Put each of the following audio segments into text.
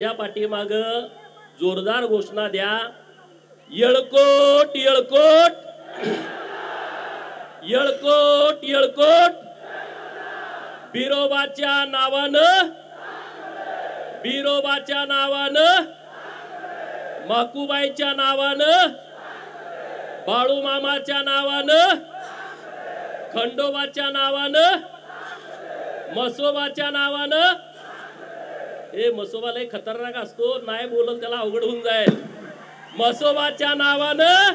त्या पाठीमाग जोरदार घोषणा द्या, येळकोट येळकोट येळकोट येळकोट, बिरोबाच्या नावानं बिरोबाच्या नावानं, माकुबाईच्या नावानं, बाळूमामाच्या नावानं, खंडोबाच्या नावानं, मसोबाच्या नावानं. हे मसोबा लय खतरनाक असतो, नाही बोलत त्याला अवघड होऊन जाईल. मसोबाच्या नावानं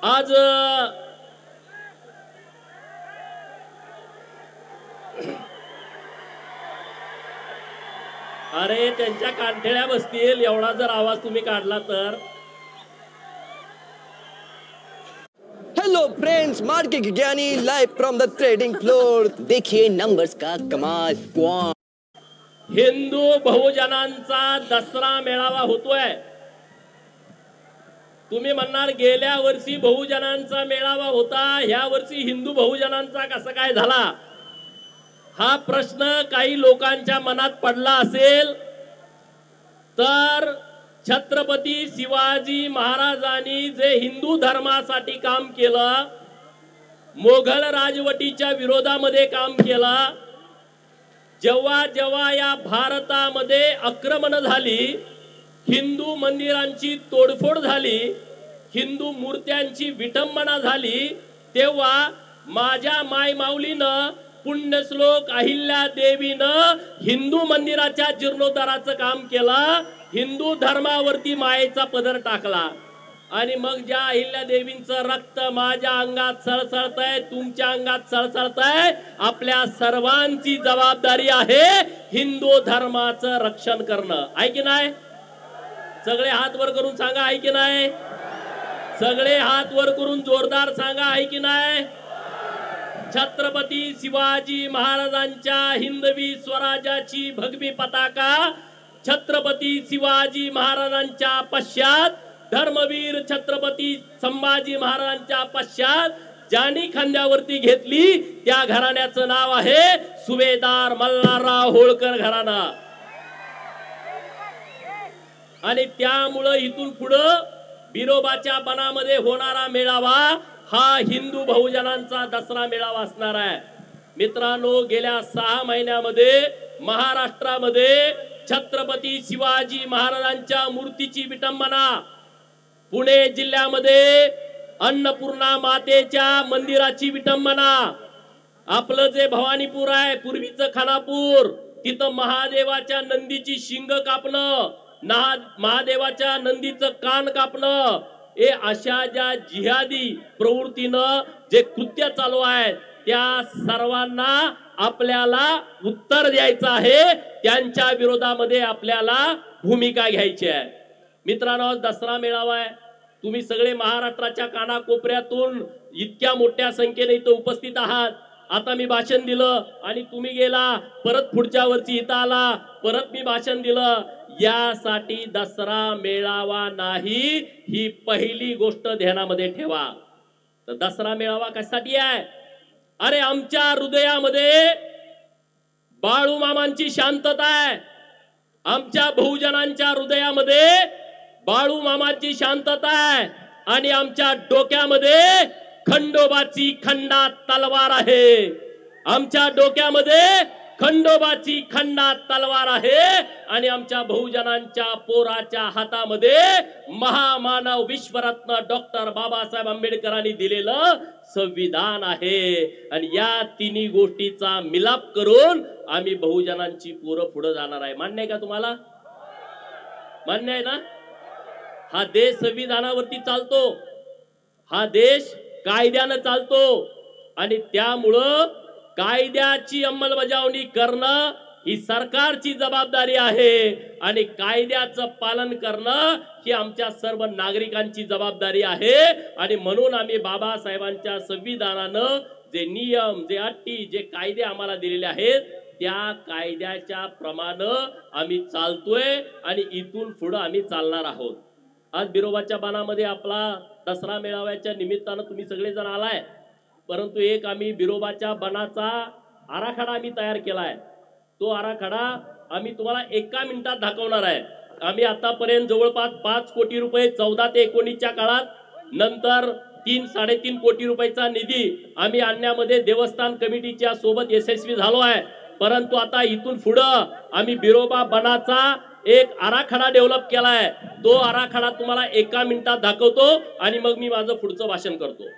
आज अरे त्यांच्या कानठळ्या बसतील एवढा जर आवाज तुम्ही काढला तर. हेलो फ्रेंड्स, मार्केट के ज्ञानी live from the trading floor. देखिए नंबर्स का कमाल. हिंदू बहुजनांचा दसरा मेळावा होतोय. तुम्ही म्हणणार गेल्या वर्षी बहुजनांचा मेळावा होता, ह्या वर्षी हिंदू बहुजनांचा कसा काय झाला. हा प्रश्न काही लोकांच्या मनात पडला असेल तर छत्रपती शिवाजी महाराजांनी जे हिंदू धर्मासाठी काम केलं, मोघल राजवटीच्या विरोधामध्ये काम केलं, जेव्हा जेव्हा या भारतामध्ये आक्रमण झाली, हिंदू मंदिरांची तोडफोड झाली, हिंदू मूर्त्यांची विटंबना झाली, तेव्हा माझ्या मायमाऊलीनं पुण्यश्लोक अहिल्या देवीनं हिंदू मंदिराच्या जीर्णोद्धाराचं काम केलं, हिंदू धर्मावरती मायेचा पदर टाकला. आणि मग ज्या अहिल्या देवींचं रक्त माझ्या अंगात सळसळतंय, तुमच्या अंगात सळसळतंय, आपल्या सर्वांची जबाबदारी आहे हिंदू धर्माचं रक्षण करणं. आहे की नाही? सगळे हात वर करून सांगा, आहे की नाही? सगळे हात वर करून जोरदार सांगा, आहे की नाही? छत्रपती शिवाजी महाराजांच्या हिंदवी स्वराज्याची भगवी पताका छत्रपती शिवाजी महाराजांच्या पश्चात, धर्मवीर छत्रपती संभाजी महाराजांच्या पश्चात ज्यांनी खांद्यावरती घेतली त्या घराण्याचं नाव आहे सुभेदार मल्हारराव होळकर घराणा. आणि त्यामुळं इथून पुढं बिरोबाच्या बनामध्ये होणारा मेळावा हा हिंदू बहुजनांचा दसरा मेळावा असणार आहे. मित्रांनो, गेल्या 6 महिन्यामध्ये महाराष्ट्रामध्ये छत्रपती शिवाजी महाराजांच्या मूर्तीची विटंबना, पुणे जिल्ह्यामध्ये अन्नपूर्णा मातेच्या मंदिराची विटंबना, आपलं जे भवानीपूर आहे पूर्वीचं खानापूर, तिथं महादेवाच्या नंदीची शिंग कापणं, महादेवाच्या नंदीचं कान कापणं, हे अशा ज्या जिहादी प्रवृत्तीनं जे कृत्य चालू आहे त्या सर्वांना आपल्याला उत्तर द्यायचं आहे. त्यांच्या विरोधामध्ये आपल्याला भूमिका घ्यायची आहे. मित्रांनो, दसरा मेळावा आहे. तुम्ही सगळे महाराष्ट्राच्या कानाकोपऱ्यातून इतक्या मोठ्या संख्येने इथं उपस्थित आहात. आता मी भाषण दिलं आणि तुम्ही गेला, परत पुढच्या वर्षी इथं आला, परत मी भाषण दिलं. यासाठी दसरा मेळावा नाही, ही पहिली गोष्ट ध्यानामध्ये ठेवा. तर दसरा मेळावा कशासाठी आहे? अरे आमच्या हृदयामध्ये बाळूमामांची शांतता आहे. आमच्या बहुजनांच्या हृदयामध्ये बाळूमामाची शांतता आहे. आणि आमच्या डोक्यामध्ये खंडोबाची खंडात तलवार आहे. आमच्या डोक्यामध्ये खंडोबाची खंडात तलवार आहे. आणि आमच्या बहुजनांच्या पोराच्या हातामध्ये महामानव विश्वरत्न डॉक्टर बाबासाहेब आंबेडकरांनी दिलेलं संविधान आहे. आणि या तिन्ही गोष्टीचा मिलाप करून आम्ही बहुजनांची पोरं पुढे जाणार आहे. मान्य आहे का तुम्हाला? मान्य आहे ना? हा देश संविधानावरती चालतो, हा देश कायद्यानं चालतो. आणि त्यामुळं कायद्याची अंमलबजावणी करणं ही सरकारची जबाबदारी आहे. आणि कायद्याचं पालन करणं ही आमच्या सर्व नागरिकांची जबाबदारी आहे. आणि म्हणून आम्ही बाबासाहेबांच्या संविधानानं जे नियम, जे अटी, जे कायदे आम्हाला दिलेले आहेत त्या कायद्याच्या प्रमाणे आम्ही चालतोय आणि इथून पुढे आम्ही चालणार आहोत. आज बिरोबाच्या बनामध्ये आपला दसरा मेळाव्याच्या निमित्तानं तुम्ही सगळेजण आलाय, परंतु एक आम्ही बिरोबाच्या बनाचा आराखडा आम्ही तयार केलाय. तो आराखडा आम्ही तुम्हाला एका मिनिटात दाखवणार आहे। आम्ही आतापर्यंत जवळपास 5 कोटी रुपये 14 ते 19च्या काळात, नंतर 3-3.5 कोटी रुपयाचा निधी आम्ही आणण्यामध्ये देवस्थान कमिटीच्या सोबत यशस्वी झालो आहे। परंतु आता इथून पुढे आम्ही बिरोबा बनाचा एक आराखडा डेव्हलप केलाय। तो आराखडा तुम्हाला एका मिनिटात दाखवतो आणि मग मी माझं पुढचं भाषण करतो।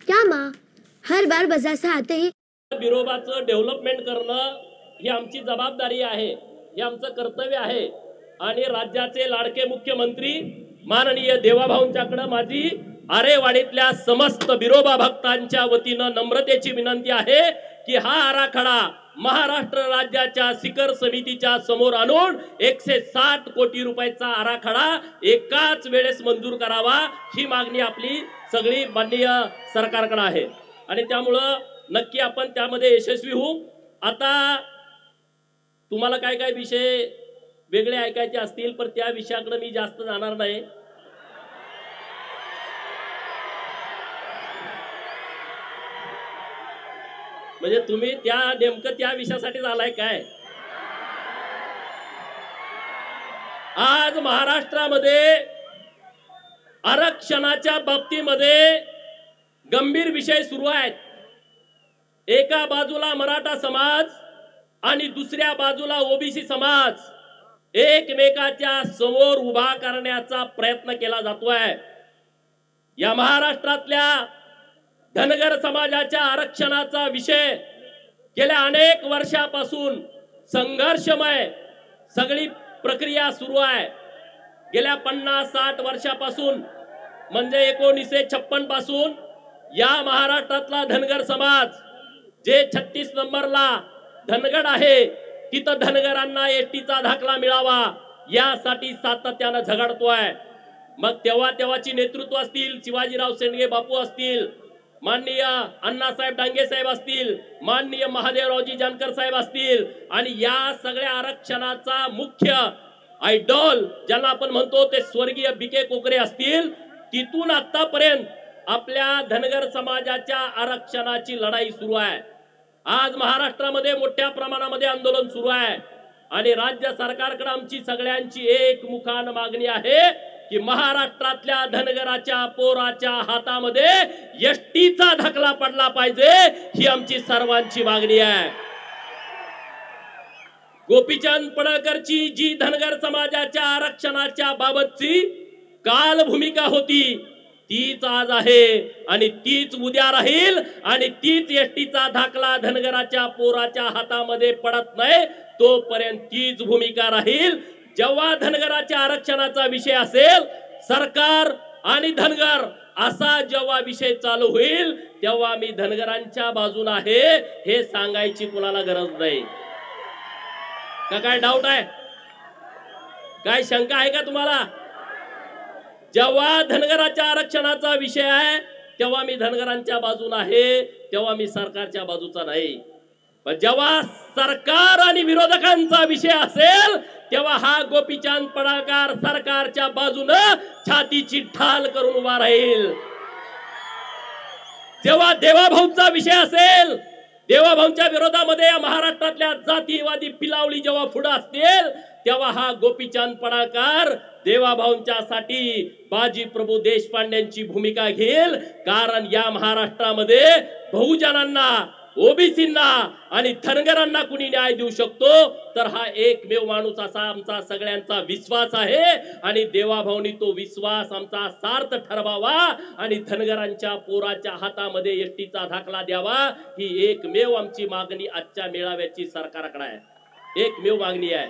क्या माँ हर बार बाजार से आते ही बिरोबाचं डेव्हलपमेंट करणं ही आमची जबाबदारी आहे, हे आमचं कर्तव्य आहे। आणि राज्याचे लाडके मुख्यमंत्री माननीय देवाभाऊंच्याकडे माझी आरेवाडीतल्या समस्त बिरोबा भक्तांच्या वतीनं नम्रतेची विनंती आहे की हा आराखडा महाराष्ट्र राज्याच्या शिखर समितीच्या समोर आणून 160 कोटी रुपयाचा आराखडा एकाच वेळेस मंजूर करावा, ही मागणी आपली सगळी माननीय सरकारकडे आहे। आणि त्यामुळं नक्की आपण त्यामध्ये यशस्वी होऊ। आता तुम्हाला काय काय विषय वेगळे ऐकायचे असतील पण त्या विषयाकडे मी जास्त जाणार नाही। म्हणजे तुम्ही त्या नेमकं त्या विषयासाठी आलाय काय? आज महाराष्ट्रामध्ये आरक्षणाच्या बाबतीमध्ये गंभीर विषय सुरू आहेत। एका बाजूला मराठा समाज आणि दुसऱ्या बाजूला ओबीसी समाज एकमेकाच्या समोर उभा करण्याचा प्रयत्न केला जातोय। या महाराष्ट्रातल्या धनगर समाजाच्या आरक्षणाचा विषय गेल्या अनेक वर्षापासून संघर्षमय सगळी प्रक्रिया सुरू आहे। गेल्या 50-60 वर्षापासून म्हणजे 1956 पासून या महाराष्ट्रातला धनगर समाज जे 36 नंबरला धनगड आहे तिथं धनगरांना एसटीचा दाखला मिळावा यासाठी सातत्याने झगडतोय। मग तेव्हाची नेतृत्व असतील, शिवाजीराव शेंडगे बापू असतील, माननीय अण्णासाहेब डांगे साहेब असतील, माननीय महादेवरावजी जानकर साहेब असतील, आणि या सगळ्या आरक्षणाचा मुख्य आयडॉल ज्यांना आपण म्हणतो ते स्वर्गीय बीके कोकरे असतील। तिथून आतापर्यंत आपल्या धनगर समाजाच्या आरक्षणाची लढाई सुरू आहे। आज महाराष्ट्रामध्ये मोठ्या प्रमाणामध्ये आंदोलन सुरू आहे आणि राज्य सरकारकडे आमची सगळ्यांची एकमुखान मागणी आहे की महाराष्ट्रातल्या धनगराच्या पोराच्या हातामध्ये एसटीचा दाखला पडला पाहिजे, ही आमची सर्वांची मागणी आहे। गोपीचंद पडळकरची जी धनगर समाजाच्या आरक्षणाच्या बाबतची काल भूमिका होती तीच आज आहे आणि तीच उद्या राहील आणि तीच एसटीचा दाखला धनगराच्या पोराच्या हातामध्ये पडत नाही तोपर्यंत तीच भूमिका राहील। जेव्हा धनगराच्या आरक्षणाचा विषय असेल, सरकार आणि धनगर असा जेव्हा विषय चालू होईल तेव्हा मी धनगरांच्या बाजूने आहे हे सांगायची कुणाला गरज नाही। का काय डाऊट आहे? काय शंका आहे का तुम्हाला? जेव्हा धनगराच्या आरक्षणाचा विषय आहे तेव्हा मी धनगरांच्या बाजूला आहे, तेव्हा मी सरकारच्या बाजूचा नाही. पण जेव्हा सरकार आणि विरोधकांचा विषय असेल तेव्हा हा गोपीचंद पडळकर सरकारच्या बाजूने छातीची ढाल करून उभा राहील. जेव्हा देवाभाऊंचा विषय असेल, देवाभाऊंच्या विरोधामध्ये या महाराष्ट्रातल्या जातीवादी पिलावळी जेव्हा पुढे असतील तेव्हा हा गोपीचंद पडळकर देवाभाऊंच्या साठी बाजी प्रभू देशपांड्यांची भूमिका घेईल. कारण या महाराष्ट्रामध्ये बहुजनांना, ओबीसींना आणि धनगरांना कुणी न्याय देऊ शकतो तर हा एकमेव माणूस असा आमचा सगळ्यांचा विश्वास आहे. आणि देवाभाऊंनी तो विश्वास आमचा सार्थ ठरवावा आणि धनगरांच्या पोराच्या हातामध्ये एसटीचा दाखला द्यावा, ही एकमेव आमची मागणी आजच्या मेळाव्याची सरकारकडे आहे. एकमेव मागणी आहे.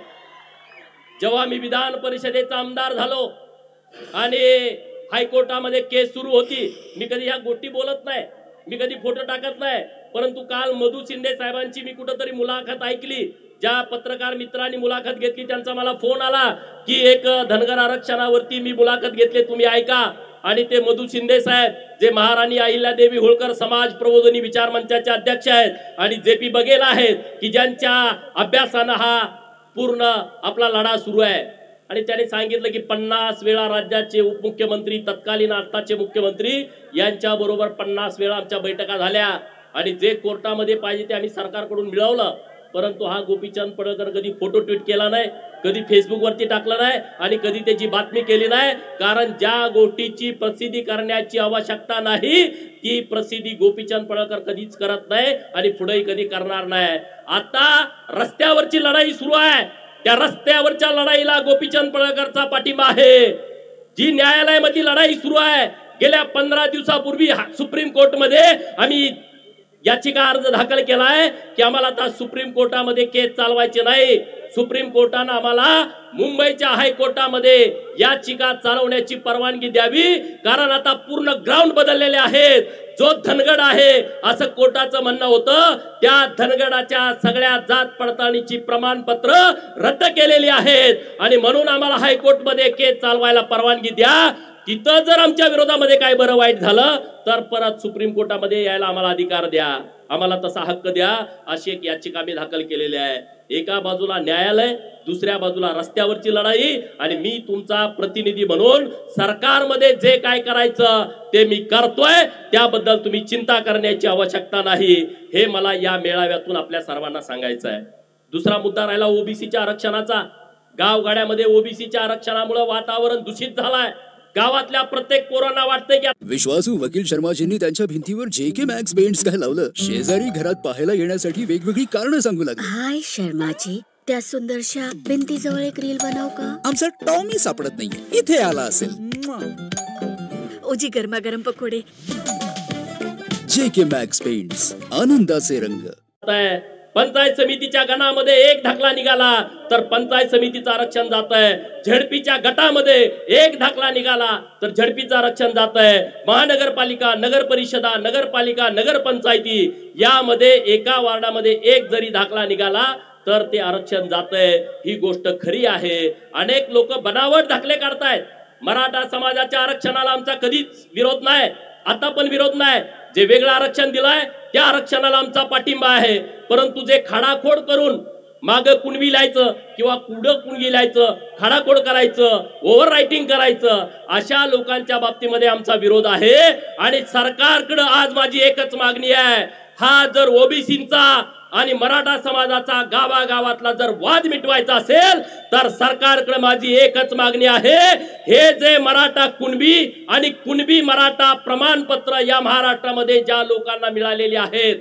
जेव्हा मी विधान परिषदेचा आमदार झालो आणि हायकोर्टामध्ये केस सुरू होती, मी कधी ह्या गोष्टी बोलत नाही, मी कधी फोटो टाकत नाही, परंतु काल मधु शिंदे साहेबांची मी कुठेतरी मुलाखत ऐकली. ज्या पत्रकार मित्रांनी मुलाखत घेतली त्यांचा मला फोन आला की एक धनगर आरक्षणावरती मी मुलाखत घेतली, तुम्ही ऐका. आणि ते मधु शिंदे साहेब जे महाराणी अहिल्यादेवी होळकर समाज प्रबोधिनी विचार मंचाचे अध्यक्ष आहेत आणि JP बघेल आहेत की ज्यांच्या अभ्यासानं हा पूर्ण आपला लढा सुरू आहे. आणि त्याने सांगितलं की 50 वेळा राज्याचे उपमुख्यमंत्री, तत्कालीन आत्ताचे मुख्यमंत्री यांच्या बरोबर 50 वेळा आमच्या बैठका झाल्या आणि जे कोर्टामध्ये पाहिजे ते आम्ही सरकारकडून मिळवलं. परंतु हा गोपीचंद पडळकर कधी फोटो ट्विट केला नाही, कधी फेसबुक वरती टाकला नाही आणि कधी त्याची बातमी केली नाही. कारण ज्या गोष्टीची प्रसिद्धी करण्याची आवश्यकता नाही ती प्रसिद्धी गोपीचंद पडळकर कधीच करत नाही आणि पुढेही कधी करणार नाही. आता रस्त्यावरची लढाई सुरू आहे, त्या रस्त्यावरच्या लढाईला गोपीचंद पडळकरचा पाठिंबा आहे. जी न्यायालयामध्ये लढाई सुरू आहे, गेल्या 15 दिवसापूर्वी सुप्रीम कोर्टमध्ये आम्ही याचिका अर्ज दाखल केलाय की आम्हाला आता सुप्रीम कोर्टामध्ये केस चालवायचे नाही. सुप्रीम कोर्टाने आम्हाला मुंबईच्या हायकोर्टामध्ये याचिका चालवण्याची परवानगी द्यावी. कारण आता पूर्ण ग्राउंड बदललेले आहेत. जो धनगड आहे असं कोर्टाचं म्हणणं होतं, त्या धनगडाच्या सगळ्या जात पडताळणीची प्रमाणपत्र रद्द केलेली आहेत आणि म्हणून आम्हाला हायकोर्टमध्ये केस चालवायला परवानगी द्या. तिथं जर आमच्या विरोधामध्ये काय बरं वाईट झालं तर परत सुप्रीम कोर्टामध्ये यायला आम्हाला अधिकार द्या, आम्हाला तसा हक्क द्या, अशी एक याचिका मी दाखल केलेली आहे. एका बाजूला न्यायालय, दुसऱ्या बाजूला रस्त्यावरची लढाई आणि मी तुमचा प्रतिनिधी म्हणून सरकारमध्ये जे काय करायचं ते मी करतोय, त्याबद्दल तुम्ही चिंता करण्याची आवश्यकता नाही, हे मला या मेळाव्यातून आपल्या सर्वांना सांगायचं आहे. दुसरा मुद्दा राहिला ओबीसीच्या आरक्षणाचा. गावगाड्यामध्ये ओबीसीच्या आरक्षणामुळे वातावरण दूषित झालंय. गावातल्या प्रत्येक पोरांना वाटतंय की विश्वासू वकील शर्माजींनी त्यांच्या भिंतीवर JK Maxx पेंट्स काय लावलं. शेजारी घरात पाहायला येण्यासाठी वेगवेगळी कारणं सांगू लागली. हाय शर्माजी, त्या सुंदरशा भिंतीजवळ एक रील बनव का. आमचा टॉमी सापडत नाहीये, इथे आला असेल. ओजी गरमागरम पकोडे. JK Maxx पेंट्स, आनंदाचे रंग. पंचायत समितीच्या गणामध्ये एक दाखला निघाला तर पंचायत समितीचं आरक्षण जात आहे. झडपीच्या गटामध्ये एक दाखला निघाला तर झडपीचं आरक्षण जात आहे. महानगरपालिका, नगर परिषदा, नगरपालिका, नगरपंचायती यामध्ये एका वार्डामध्ये एक जरी दाखला निघाला तर ते आरक्षण जात आहे. ही गोष्ट खरी आहे. अनेक लोक बनावट दाखले काढतायत. मराठा समाजाच्या आरक्षणाला आमचा कधीच विरोध नाही, आता पण विरोध नाही. जे वेगळं आरक्षण दिलंय त्या आरक्षणाला आमचा पाठिंबा आहे. परंतु जे खाडाखोड करून माग कुणबी लिहायचं किंवा कुडं कुणगी लिहायचं, खाडाखोड करायचं, ओव्हर रायटिंग करायचं, अशा लोकांच्या बाबतीमध्ये आमचा विरोध आहे. आणि सरकारकडे आज माझी एकच मागणी आहे, हा जर ओबीसींचा आणि मराठा समाजाचा गावागावातला जर वाद मिटवायचा असेल तर सरकारकडे माझी एकच मागणी आहे, हे जे मराठा कुणबी आणि कुणबी मराठा प्रमाणपत्र या महाराष्ट्रामध्ये ज्या लोकांना मिळालेली आहेत,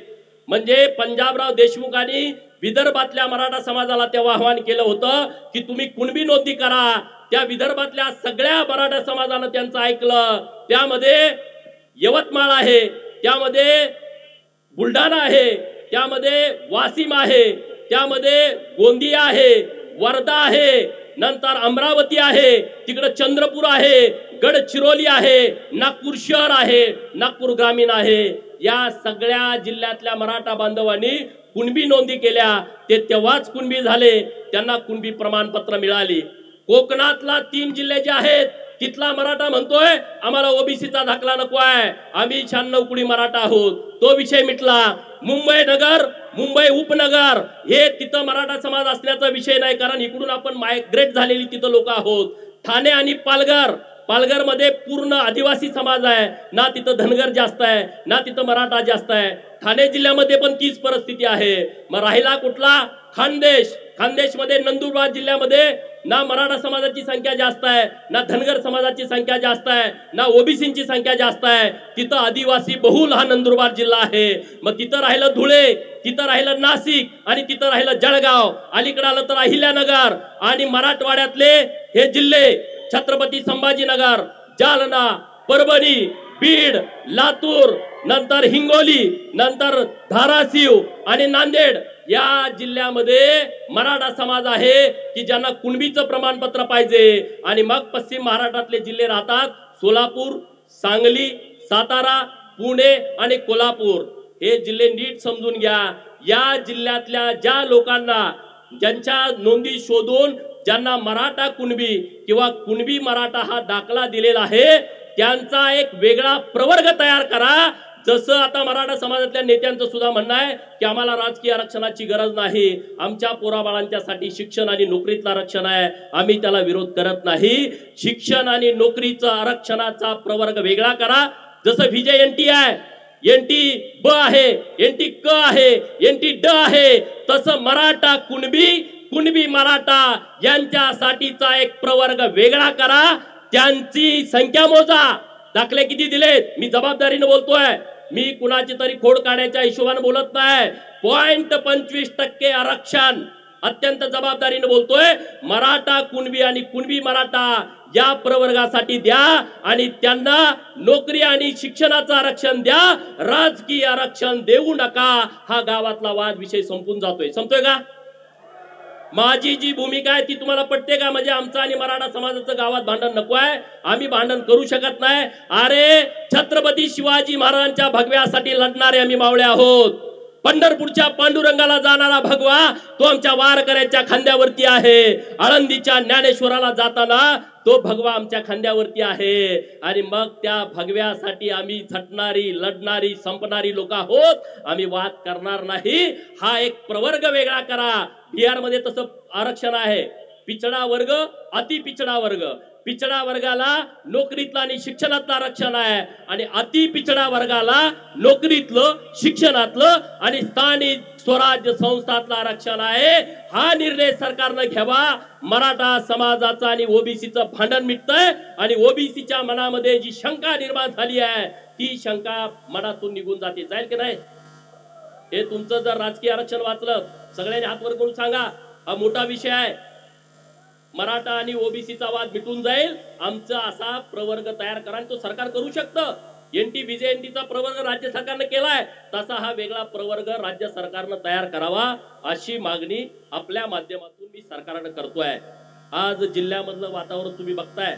म्हणजे पंजाबराव देशमुखांनी विदर्भातल्या मराठा समाजाला तेव्हा आवाहन केलं होतं की तुम्ही कुणबी नोंदणी करा. त्या विदर्भातल्या सगळ्या मराठा समाजानं त्यांचं ऐकलं. त्यामध्ये यवतमाळ आहे, त्यामध्ये बुलढाणा आहे, त्यामध्ये वाशिम आहे, त्यामध्ये गोंदिया आहे, वर्धा आहे, नंतर अमरावती आहे, तिकडे चंद्रपूर आहे, गडचिरोली आहे, नागपूर शहर आहे, नागपूर ग्रामीण आहे. या सगळ्या जिल्ह्यातल्या मराठा बांधवांनी कुणबी नोंदी केल्या. ते तेव्हाच कुणबी झाले, त्यांना कुणबी प्रमाणपत्र मिळाली. कोकणातला 3 जिल्हे जे आहेत तिथला मराठा म्हणतोय आम्हाला ओबीसीचा दाखला नको आहे, आम्ही 96 कुडी मराठा आहोत, तो विषय मिटला. मुंबई नगर, मुंबई उपनगर हे तिथं मराठा समाज असल्याचा विषय नाही, कारण इकडून आपण मायग्रेट झालेली तिथं लोक आहोत. ठाणे आणि पालघर मध्ये पूर्ण आदिवासी समाज आहे, ना तिथं धनगर जास्त आहे ना तिथं मराठा जास्त आहे. ठाणे जिल्ह्यामध्ये पण तीच परिस्थिती आहे. मग राहिला कुठला? खानदेश मध्ये नंदुरबार जिल्ह्यामध्ये ना मराठा समाजाची संख्या जास्त आहे, ना धनगर समाजाची संख्या जास्त आहे, ना ओबीसीची संख्या जास्त आहे. तिथं आदिवासी बहुल हा नंदुरबार जिल्हा आहे. मग तिथं राहिलं धुळे, तिथं राहिलं नाशिक आणि तिथं राहिलं जळगाव. अलीकडे आलं तर अहिल्यानगर आणि मराठवाड्यातले हे जिल्हे छत्रपती संभाजीनगर, जालना, परभणी, बीड, लातूर, नंतर हिंगोली, नंतर धाराशिव आणि नांदेड या जिल्ह्यामध्ये मराठा समाज आहे की ज्यांना कुणबीचं प्रमाणपत्र पाहिजे. आणि मग पश्चिम महाराष्ट्रातले जिल्हे राहतात सोलापूर, सांगली, सातारा, पुणे आणि कोल्हापूर. हे जिल्हे नीट समजून घ्या. या जिल्ह्यातल्या ज्या लोकांना ज्यांच्या नोंदी शोधून ज्यांना मराठा कुणबी किंवा कुणबी मराठा हा दाखला दिलेला आहे त्यांचा एक वेगळा प्रवर्ग तयार करा. जसं आता मराठा समाजातल्या नेत्यांचं सुद्धा म्हणणं आहे की आम्हाला राजकीय आरक्षणाची गरज नाही, आमच्या पोराबाळांच्यासाठी शिक्षण आणि नोकरीतलं आरक्षण आहे, आम्ही त्याला विरोध करत नाही. शिक्षण आणि नोकरीचं आरक्षणाचा प्रवर्ग वेगळा करा. जसं विजय एनटी आहे, एनटी ब आहे, एनटी क आहे, एनटी ड आहे, तसं मराठा कुणबी मराठा यांच्यासाठीचा एक प्रवर्ग वेगळा करा. त्यांची संख्या मोजा. दाखले किती दिलेत? मी जबाबदारीने बोलतोय, मी कुणाची तरी खोड काढायच्या हिशोबाने बोलत नाही. 0.25% आरक्षण अत्यंत जबाबदारीने बोलतोय. मराठा कुणबी आणि कुणबी मराठा या प्रवर्गासाठी द्या आणि त्यांना नोकरी आणि शिक्षणाचं आरक्षण द्या. राजकीय आरक्षण देऊ नका. हा गावातला वाद विषय संपून जातोय. संपतोय का? माझी जी भूमिका आहे ती तुम्हाला पटते का? म्हणजे आमचं आणि मराठा समाजाचं गावात भांडण नको आहे, आम्ही भांडण करू शकत नाही. अरे छत्रपती शिवाजी महाराजांच्या भगव्यासाठी लढणारे आम्ही मावळे आहोत. पंढरपूरच्या पांडुरंगाला जाणारा भगवा तो आमच्या वारकऱ्यांच्या खांद्यावरती आहे. आळंदीच्या ज्ञानेश्वराला जाताना तो भगवा आमच्या खांद्यावरती आहे. आणि मग त्या भगव्यासाठी आम्ही झटणारी, लढणारी, संपणारी लोक आहोत. आम्ही वाद करणार नाही. हा एक प्रवर्ग वेगळा करा. बिहार मध्ये तसं आरक्षण आहे. पिछडा वर्ग, अति पिछडा वर्ग. पिछडा वर्गाला नोकरीतलं आणि शिक्षणातलं आरक्षण आहे आणि अति पिछडा वर्गाला नोकरीतलं, शिक्षणातलं आणि स्थानिक स्वराज्य संस्थातलं आरक्षण आहे. हा निर्णय सरकारनं घ्यावा. मराठा समाजाचं आणि ओबीसीचं भांडण मिटतंय आणि ओबीसीच्या मनामध्ये जी शंका निर्माण झाली आहे ती शंका मनातून निघून जाते. जाईल की नाही? हे तुमचं जर राजकीय आरक्षण वाचलं, सगळ्यांनी हात वर करून सांगा हा मोठा विषय आहे. मराठा आणि ओबीसीचा वाद मिटून जाईल. आमचा असा प्रवर्ग तयार करा. तो सरकार करू शकतं. एनटी विजय एनटीचा प्रवर्ग राज्य सरकारने केलाय, तसा हा वेगळा प्रवर्ग राज्य सरकारनं तयार करावा अशी मागणी आपल्या माध्यमातून मी सरकारने करतोय. आज जिल्ह्यामधलं वातावरण तुम्ही बघताय,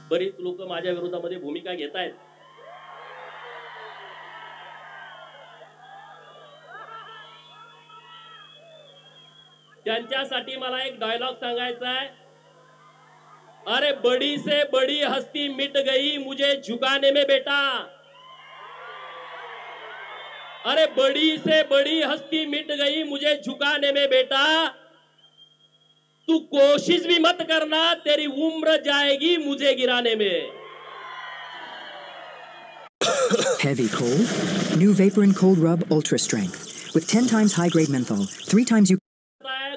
बरीच लोक माझ्या विरोधामध्ये भूमिका घेत आहेत. त्यांच्यासाठी मला एक डायलॉग सांगायचा आहे. अरे बड़ी से बड़ी हस्ती मिट गई मुझे झुकाने में बेटा. अरे बड़ी से बड़ी हस्ती मिट गई मुझे झुकाने में बेटा. तू कोशिश भी मत करना, तेरी उम्र जाएगी मुझे गिराने में. Heavy cold? New Vapor and Cold Rub Ultra Strength. With 10 times high-grade menthol, 3 times you...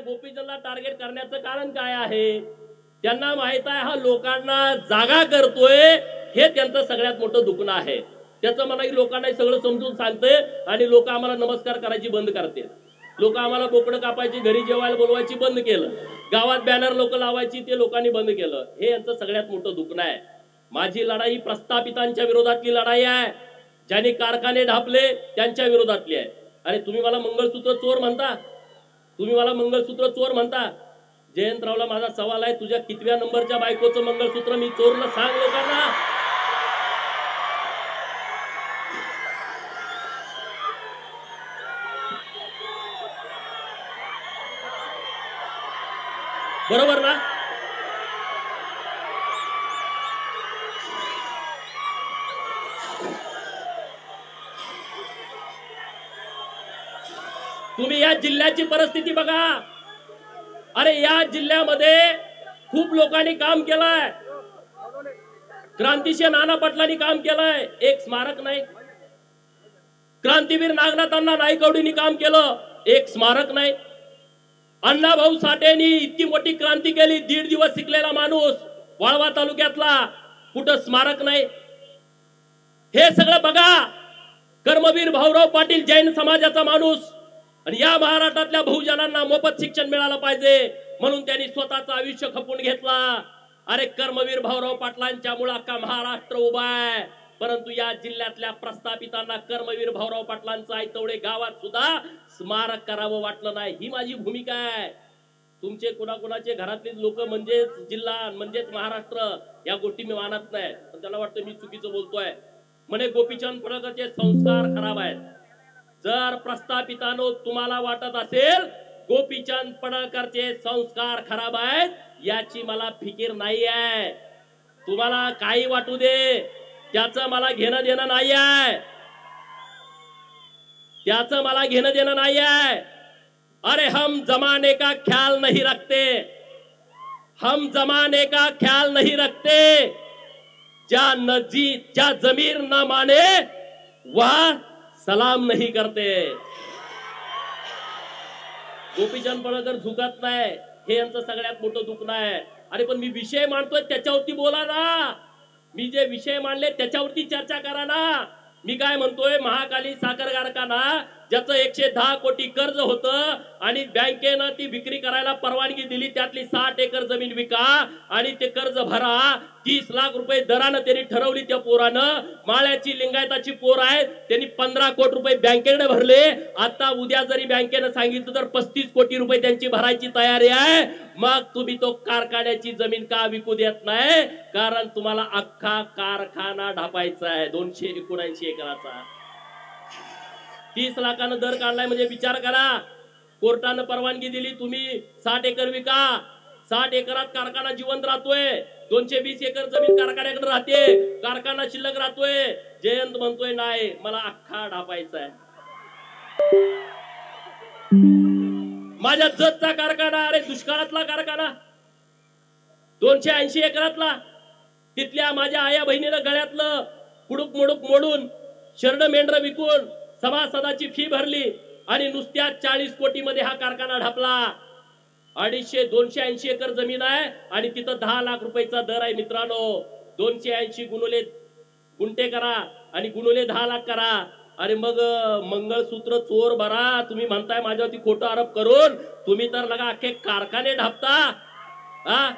गोपीचंदला target करण्याचं कारण काय आहे? त्यांना माहित आहे हा लोकांना जागा करतोय, हे त्यांचं सगळ्यात मोठं दुखणं आहे. त्याचं मला लोकांना सगळं समजून सांगते आणि लोक आम्हाला नमस्कार करायची बंद करते. लोक आम्हाला बोकडं कापायची, घरी जेवायला बोलवायची बंद केलं. गावात बॅनर लोक लावायची ते लोकांनी बंद केलं. हे यांचं सगळ्यात मोठं दुखणं आहे. माझी लढाई प्रस्थापितांच्या विरोधातली लढाई आहे. ज्यांनी कारखाने ढापले त्यांच्या विरोधातली आहे. अरे तुम्ही मला मंगळसूत्र चोर म्हणता, तुम्ही मला मंगळसूत्र चोर म्हणता. जयंतरावला माझा सवाल आहे, तुझ्या कितव्या नंबरच्या बायकोचं मंगळसूत्र मी चोरलं सांग लोकांना. बरोबर ना? तुम्ही या जिल्ह्याची परिस्थिती बघा. अरे या जिल्ह्यामध्ये खूप लोकांनी काम केलंय. क्रांतिशील नाना पाटलांनी काम केलंय, एक स्मारक नाही. क्रांतीवीर नागनाथांना नाईकवडींनी काम केलं, एक स्मारक नाही. अण्णाभाऊ साठेंनी इतकी मोठी क्रांती केली, 1.5 दिवस शिकलेला माणूस वाळवा तालुक्यातला, कुठं स्मारक नाही. हे सगळं बघा. कर्मवीर भाऊराव पाटील जैन समाजाचा माणूस, आणि या महाराष्ट्रातल्या बहुजनांना मोफत शिक्षण मिळालं पाहिजे म्हणून त्यांनी स्वतःचं आयुष्य खपून घेतला. अरे कर्मवीर भाऊराव पाटलांच्या मुळे अख्खा महाराष्ट्र उभा आहे. परंतु या जिल्ह्यातल्या प्रस्थापितांना कर्मवीर भाऊराव पाटलांचं आयतवडे गावात सुद्धा स्मारक करावं वाटलं नाही. ही माझी भूमिका आहे. तुमचे कुणाकुणाचे घरातले लोक म्हणजेच जिल्हा म्हणजेच महाराष्ट्र या गोष्टी मी मानत नाही, पण त्याला वाटतं मी चुकीचं बोलतोय. म्हणे गोपीचंद पडळकरचे संस्कार खराब आहेत. जर प्रस्थापितांनो तुम्हाला वाटत असेल गोपीचंद पडळकरचे संस्कार खराब आहेत, याची मला फिकीर नाही आहे. तुम्हाला काही वाटू दे, त्याचं मला घेणं देणं नाही आहे. त्याचं मला घेणं देणं नाही आहे. अरे हम जमाने का ख्याल नहीं रखते, हम जमाने का ख्याल नहीं रखते. जा जमीर न माने वह सलाम नहीं करते. गोपीचंद पडळकर झुकत नाही, हे यांचं सगळ्यात मोठं दुखणं आहे. अरे पण मी विषय मांडतोय त्याच्यावरती बोला ना. मी जे विषय मांडले त्याच्यावरती चर्चा करा ना. मी काय म्हणतोय, महाकाली साखर कारखाना ज्याचं 110 कोटी कर्ज होतं आणि बँकेनं ती विक्री करायला परवानगी दिली, त्यातली 60 एकर जमीन विका आणि ते कर्ज भरा. 30 लाख रुपये दरानं त्यांनी ठरवली. त्या पोरानं, माळ्याची लिंगायताची पोर आहे, त्यांनी 15 कोटी रुपये बँकेकडे भरले. आता उद्या जरी बँकेनं सांगितलं तर 35 कोटी रुपये त्यांची भरायची तयारी आहे. मग तुम्ही तो कारखान्याची जमीन का विकू देत नाही? कारण तुम्हाला अख्खा कारखाना ढापायचा आहे 279 एकराचा. 30 लाखानं दर काढलाय म्हणजे विचार करा. कोर्टानं परवानगी दिली, तुम्ही 60 एकर विका. 60 एकरात कारखाना जिवंत राहतोय. 220 एकर जमीन कारखान्याकडे राहते, कारखाना शिल्लक राहतोय. जयंत म्हणतोय नाही, मला अख्खा ढापायचा आहे. माझ्या जतचा कारखाना, अरे दुष्काळातला कारखाना 280 एकरातला, तिथल्या माझ्या आया बहिणीनं गळ्यातलं कुडूक मुडूक मोडून शर्ड मेंढर विकून सभासदाची फी भरली आणि नुसत्या 40 कोटी मध्ये हा कारखाना ढापला. 280 एकर जमीन आहे आणि तिथं 10 लाख रुपयाचा दर आहे. मित्रांनो, 280 गुणुले गुंठे करा आणि गुणुले 10 लाख करा. अरे मग मंगळसूत्र चोर भरा. तुम्ही म्हणताय माझ्यावरती खोटं आरोप करून, तुम्ही तर लगा अख्खे कारखाने ढापता. हा,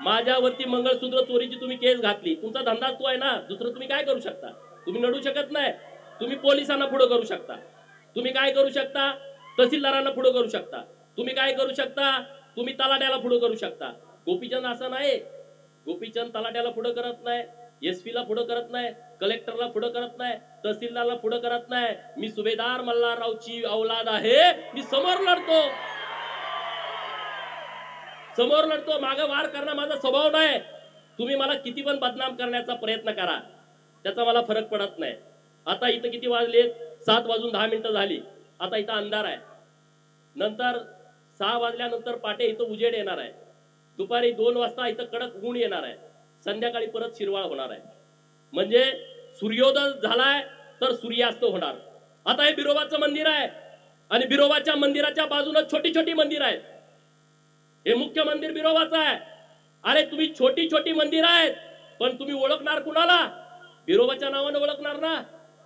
माझ्यावरती मंगळसूत्र चोरीची तुम्ही केस घातली, तुमचा धंदा तो आहे ना. दुसरं तुम्ही काय करू शकता? तुम्ही लढू शकत नाही. तुम्ही पोलिसांना पुढे करू शकता. तुम्ही काय करू शकता? तहसीलदारांना पुढे करू शकता. तुम्ही काय करू शकता? तुम्ही तलाट्याला पुढे करू शकता. गोपीचंद असं नाही. गोपीचंद तलाट्याला पुढे करत नाही, एसपी ला पुढे करत नाही, कलेक्टरला पुढे करत नाही, तहसीलदारला पुढे करत नाही. मी सुभेदार मल्हाररावची औलाद आहे, मी समोर लढतो. समोर लढतो. मागे वार करणं माझा स्वभाव नाही. तुम्ही मला किती पण बदनाम करण्याचा प्रयत्न करा, त्याचा मला फरक पडत नाही. आता इथं किती वाजले? 7 वाजून 10 मिनिटं झाली. आता इथं अंधार आहे. नंतर 6 वाजल्यानंतर पाटे इथं उजेड येणार आहे. दुपारी 2 वाजता इथं कडक ऊन येणार आहे. संध्याकाळी परत शिरवाळ होणार आहे. म्हणजे सूर्योदय झालाय तर सूर्यास्त होणार. आता हे बिरोबाचं मंदिर आहे आणि बिरोबाच्या मंदिराच्या बाजूला छोटी छोटी मंदिर आहेत. हे मुख्य मंदिर बिरोबाचं आहे. अरे तुम्ही छोटी छोटी मंदिर आहेत, पण तुम्ही ओळखणार कुणाला? बिरोबाच्या नावाने ओळखणार ना.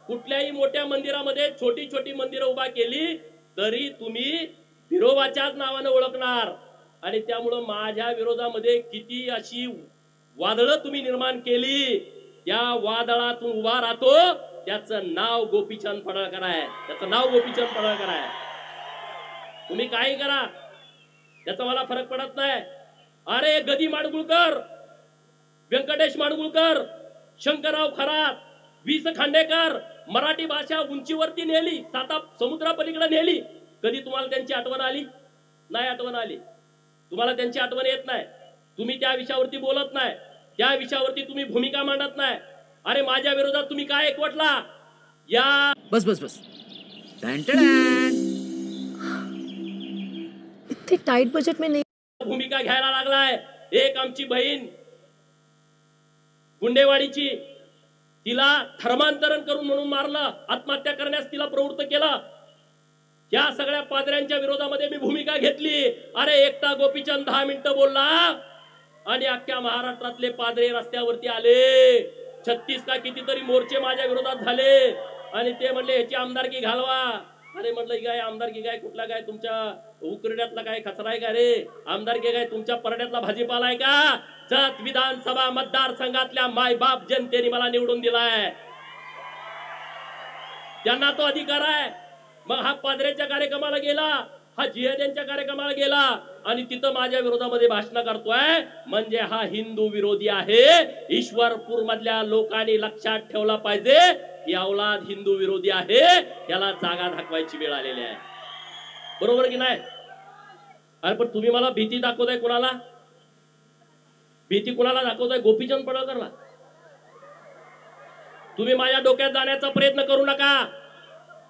कुठल्याही मोठ्या मंदिरामध्ये छोटी छोटी मंदिरं उभा केली तरी तुम्ही बिरोबाच्याच नावाने ओळखणार. आणि त्यामुळं माझ्या विरोधामध्ये किती अशी वादळं तुम्ही निर्माण केली, त्या वादळातून उभा राहतो. त्याचं नाव गोपीचंद पडळकर आहे. त्याचं नाव गोपीचंद पडळकर आहे. तुम्ही काही करा, त्याचा मला फरक पडत नाही. अरे गदी माडगुळकर, व्यंकटेश माडगुळकर, शंकरराव खरात, वीस खांडेकर मराठी भाषा उंचीवरती नेली, 7 समुद्रापलीकडे नेली. कधी तुम्हाला त्यांची आठवण आली? नाही आठवण आली. तुम्हाला त्यांची आठवण येत नाही. तुम्ही त्या विषयावरती बोलत नाही, त्या विषयावरती तुम्ही भूमिका मांडत नाही. अरे माझ्या विरोधात तुम्ही काय एकवटला? या बस बस बस. ते टाइट बजट में नहीं भूमिका घ्यायला लागलाय। एक आमची बहीण गुंडेवाडीची, तिला धर्मांतरण करून म्हणून मारलं, आत्महत्या करण्यास तिला प्रवृत्त केलं। या सगळ्या पादऱ्यांच्या विरोधामध्ये मी भूमिका घेतली। अरे एकटा गोपीचंद 10 मिनिटं बोलला आणि अख्ख्या महाराष्ट्रातले पादरे रस्त्यावरती आले। 36 का कितीतरी मोर्चे माझ्या विरोधात झाले आणि ते म्हणले ह्याची आमदारकी घालवा। अरे म्हटलं काय आमदारकी काय, कुठला काय तुमच्या उकरड्यातला काय कचरा आहे का रे? आमदारकी काय तुमच्या परड्यातला भाजीपाला आहे का? जत विधानसभा मतदारसंघातल्या मायबाप जनतेने मला निवडून दिलाय, त्यांना तो अधिकार आहे। मग हा पादरेच्या कार्यक्रमाला गेला, हा जिहाद्यांच्या कार्यक्रमाला गेला आणि तिथं माझ्या विरोधामध्ये भाषण करतोय, म्हणजे हा हिंदू विरोधी आहे। ईश्वरपूर मधल्या लोकांनी लक्षात ठेवला पाहिजे, ही औलाद हिंदू विरोधी आहे, याला जागा दाखवायची वेळ आलेली आहे। बरोबर की नाही? अरे पण तुम्ही मला भीती दाखवताय, कुणाला भीती, कुणाला दाखवताय? गोपीचंद पडळकरला। तुम्ही माझ्या डोक्यात जाण्याचा प्रयत्न करू नका।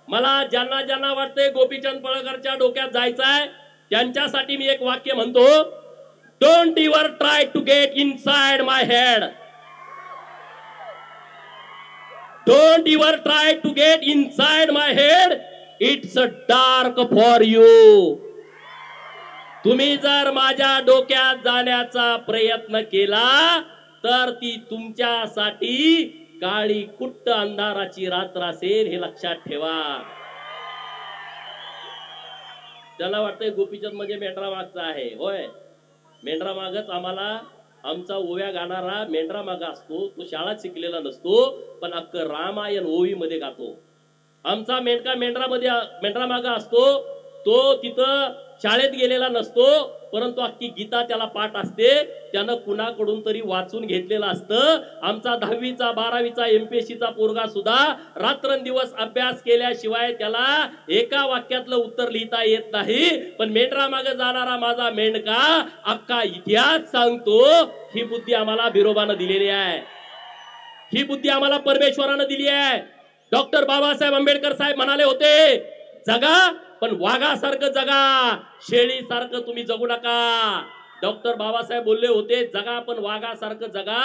मला ज्यांना ज्यांना वाटतंय गोपीचंद पडळकरच्या डोक्यात जायचंय त्यांच्यासाठी मी एक वाक्य म्हणतो, don't ever try to get inside my head, don't ever try to get inside my head, it's dark for you. तुम्ही जर माझ्या डोक्यात जाण्याचा प्रयत्न केला तर ती तुमच्यासाठी काळी कुट्ट अंधाराची रात्र असेल, हे लक्षात ठेवा। त्याला वाटतंय गोपीचंद म्हणजे मेंढरा मागचा आहे। होय, मेंढरा मागच आम्हाला, आमचा ओव्या गाणारा मेंढरा मागा असतो, तो शाळा शिकलेला नसतो, पण अख्खं रामायण ओवी मध्ये गातो। आमचा मेंढका मेंढरा मागा असतो, तो तिथं शाळेत गेलेला नसतो, परंतु अख्खी गीता त्याला पाठ असते, त्यानं कुणाकडून तरी वाचून घेतलेलं असतं। आमचा 10वीचा 12वीचा MPSCचा पोरगा सुद्धा रात्रंदिवस अभ्यास केल्याशिवाय त्याला एका वाक्यातलं उत्तर लिहिता येत नाही, पण मेंढरा मागे जाणारा माझा मेंढका अख्खा इतिहास सांगतो। ही बुद्धी आम्हाला बिरोबानं दिलेली आहे, ही बुद्धी आम्हाला परमेश्वरानं दिली आहे। डॉक्टर बाबासाहेब आंबेडकर साहेब म्हणाले होते, जगा पण वाघासारखं जगा, शेळीसारखं तुम्ही जगू नका। डॉक्टर बाबासाहेब बोलले होते, जगा पण वाघासारखं जगा।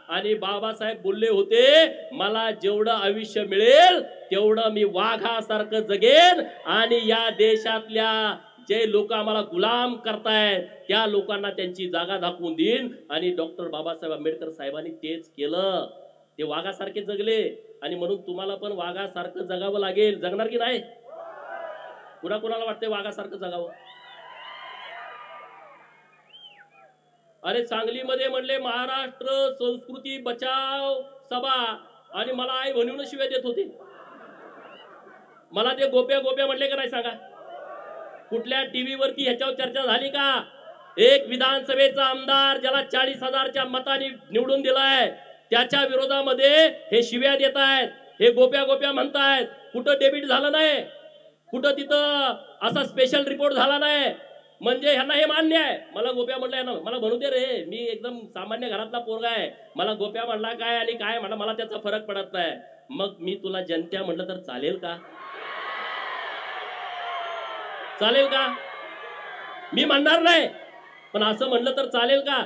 आणि बाबासाहेब बोलले होते, मला जेवढं आयुष्य मिळेल तेवढं मी वाघासारखं जगेन आणि या देशातल्या जे लोक आम्हाला गुलाम करतायत त्या लोकांना त्यांची जागा दाखवून देईन। आणि डॉक्टर बाबासाहेब आंबेडकर साहेबांनी तेच केलं, ते वाघासारखे जगले आणि म्हणून तुम्हाला पण वाघासारखं जगावं लागेल। जगणार की नाही? कुणाला वाटतंय वाघासारखं जगावं? अरे सांगलीमध्ये म्हणले महाराष्ट्र संस्कृती बचाव सभा आणि मला आई म्हणून शिव्या देत होते। मला ते गोप्या म्हणले का नाही सांगा? कुठल्या टीव्ही वरती ह्याच्यावर चर्चा झाली का? एक विधानसभेचा आमदार ज्याला 40,000च्या मताने निवडून दिलाय त्याच्या विरोधामध्ये हे शिव्या देत आहेत, हे गोप्या म्हणतायत। कुठं डेबिट झालं नाही, कुठं तिथं असा स्पेशल रिपोर्ट झाला नाही, म्हणजे ह्यांना हे मान्य आहे। मला गोप्या म्हणलं, मला म्हणू दे रे, मी एकदम सामान्य घरातला पोरगा आहे, मला गोप्या म्हणला काय आणि काय म्हणला मला त्याचा फरक पडत नाही। मग मी तुला जनत्या म्हटलं तर चालेल का? चालेल का? मी म्हणणार नाही, पण असं म्हणलं तर चालेल का?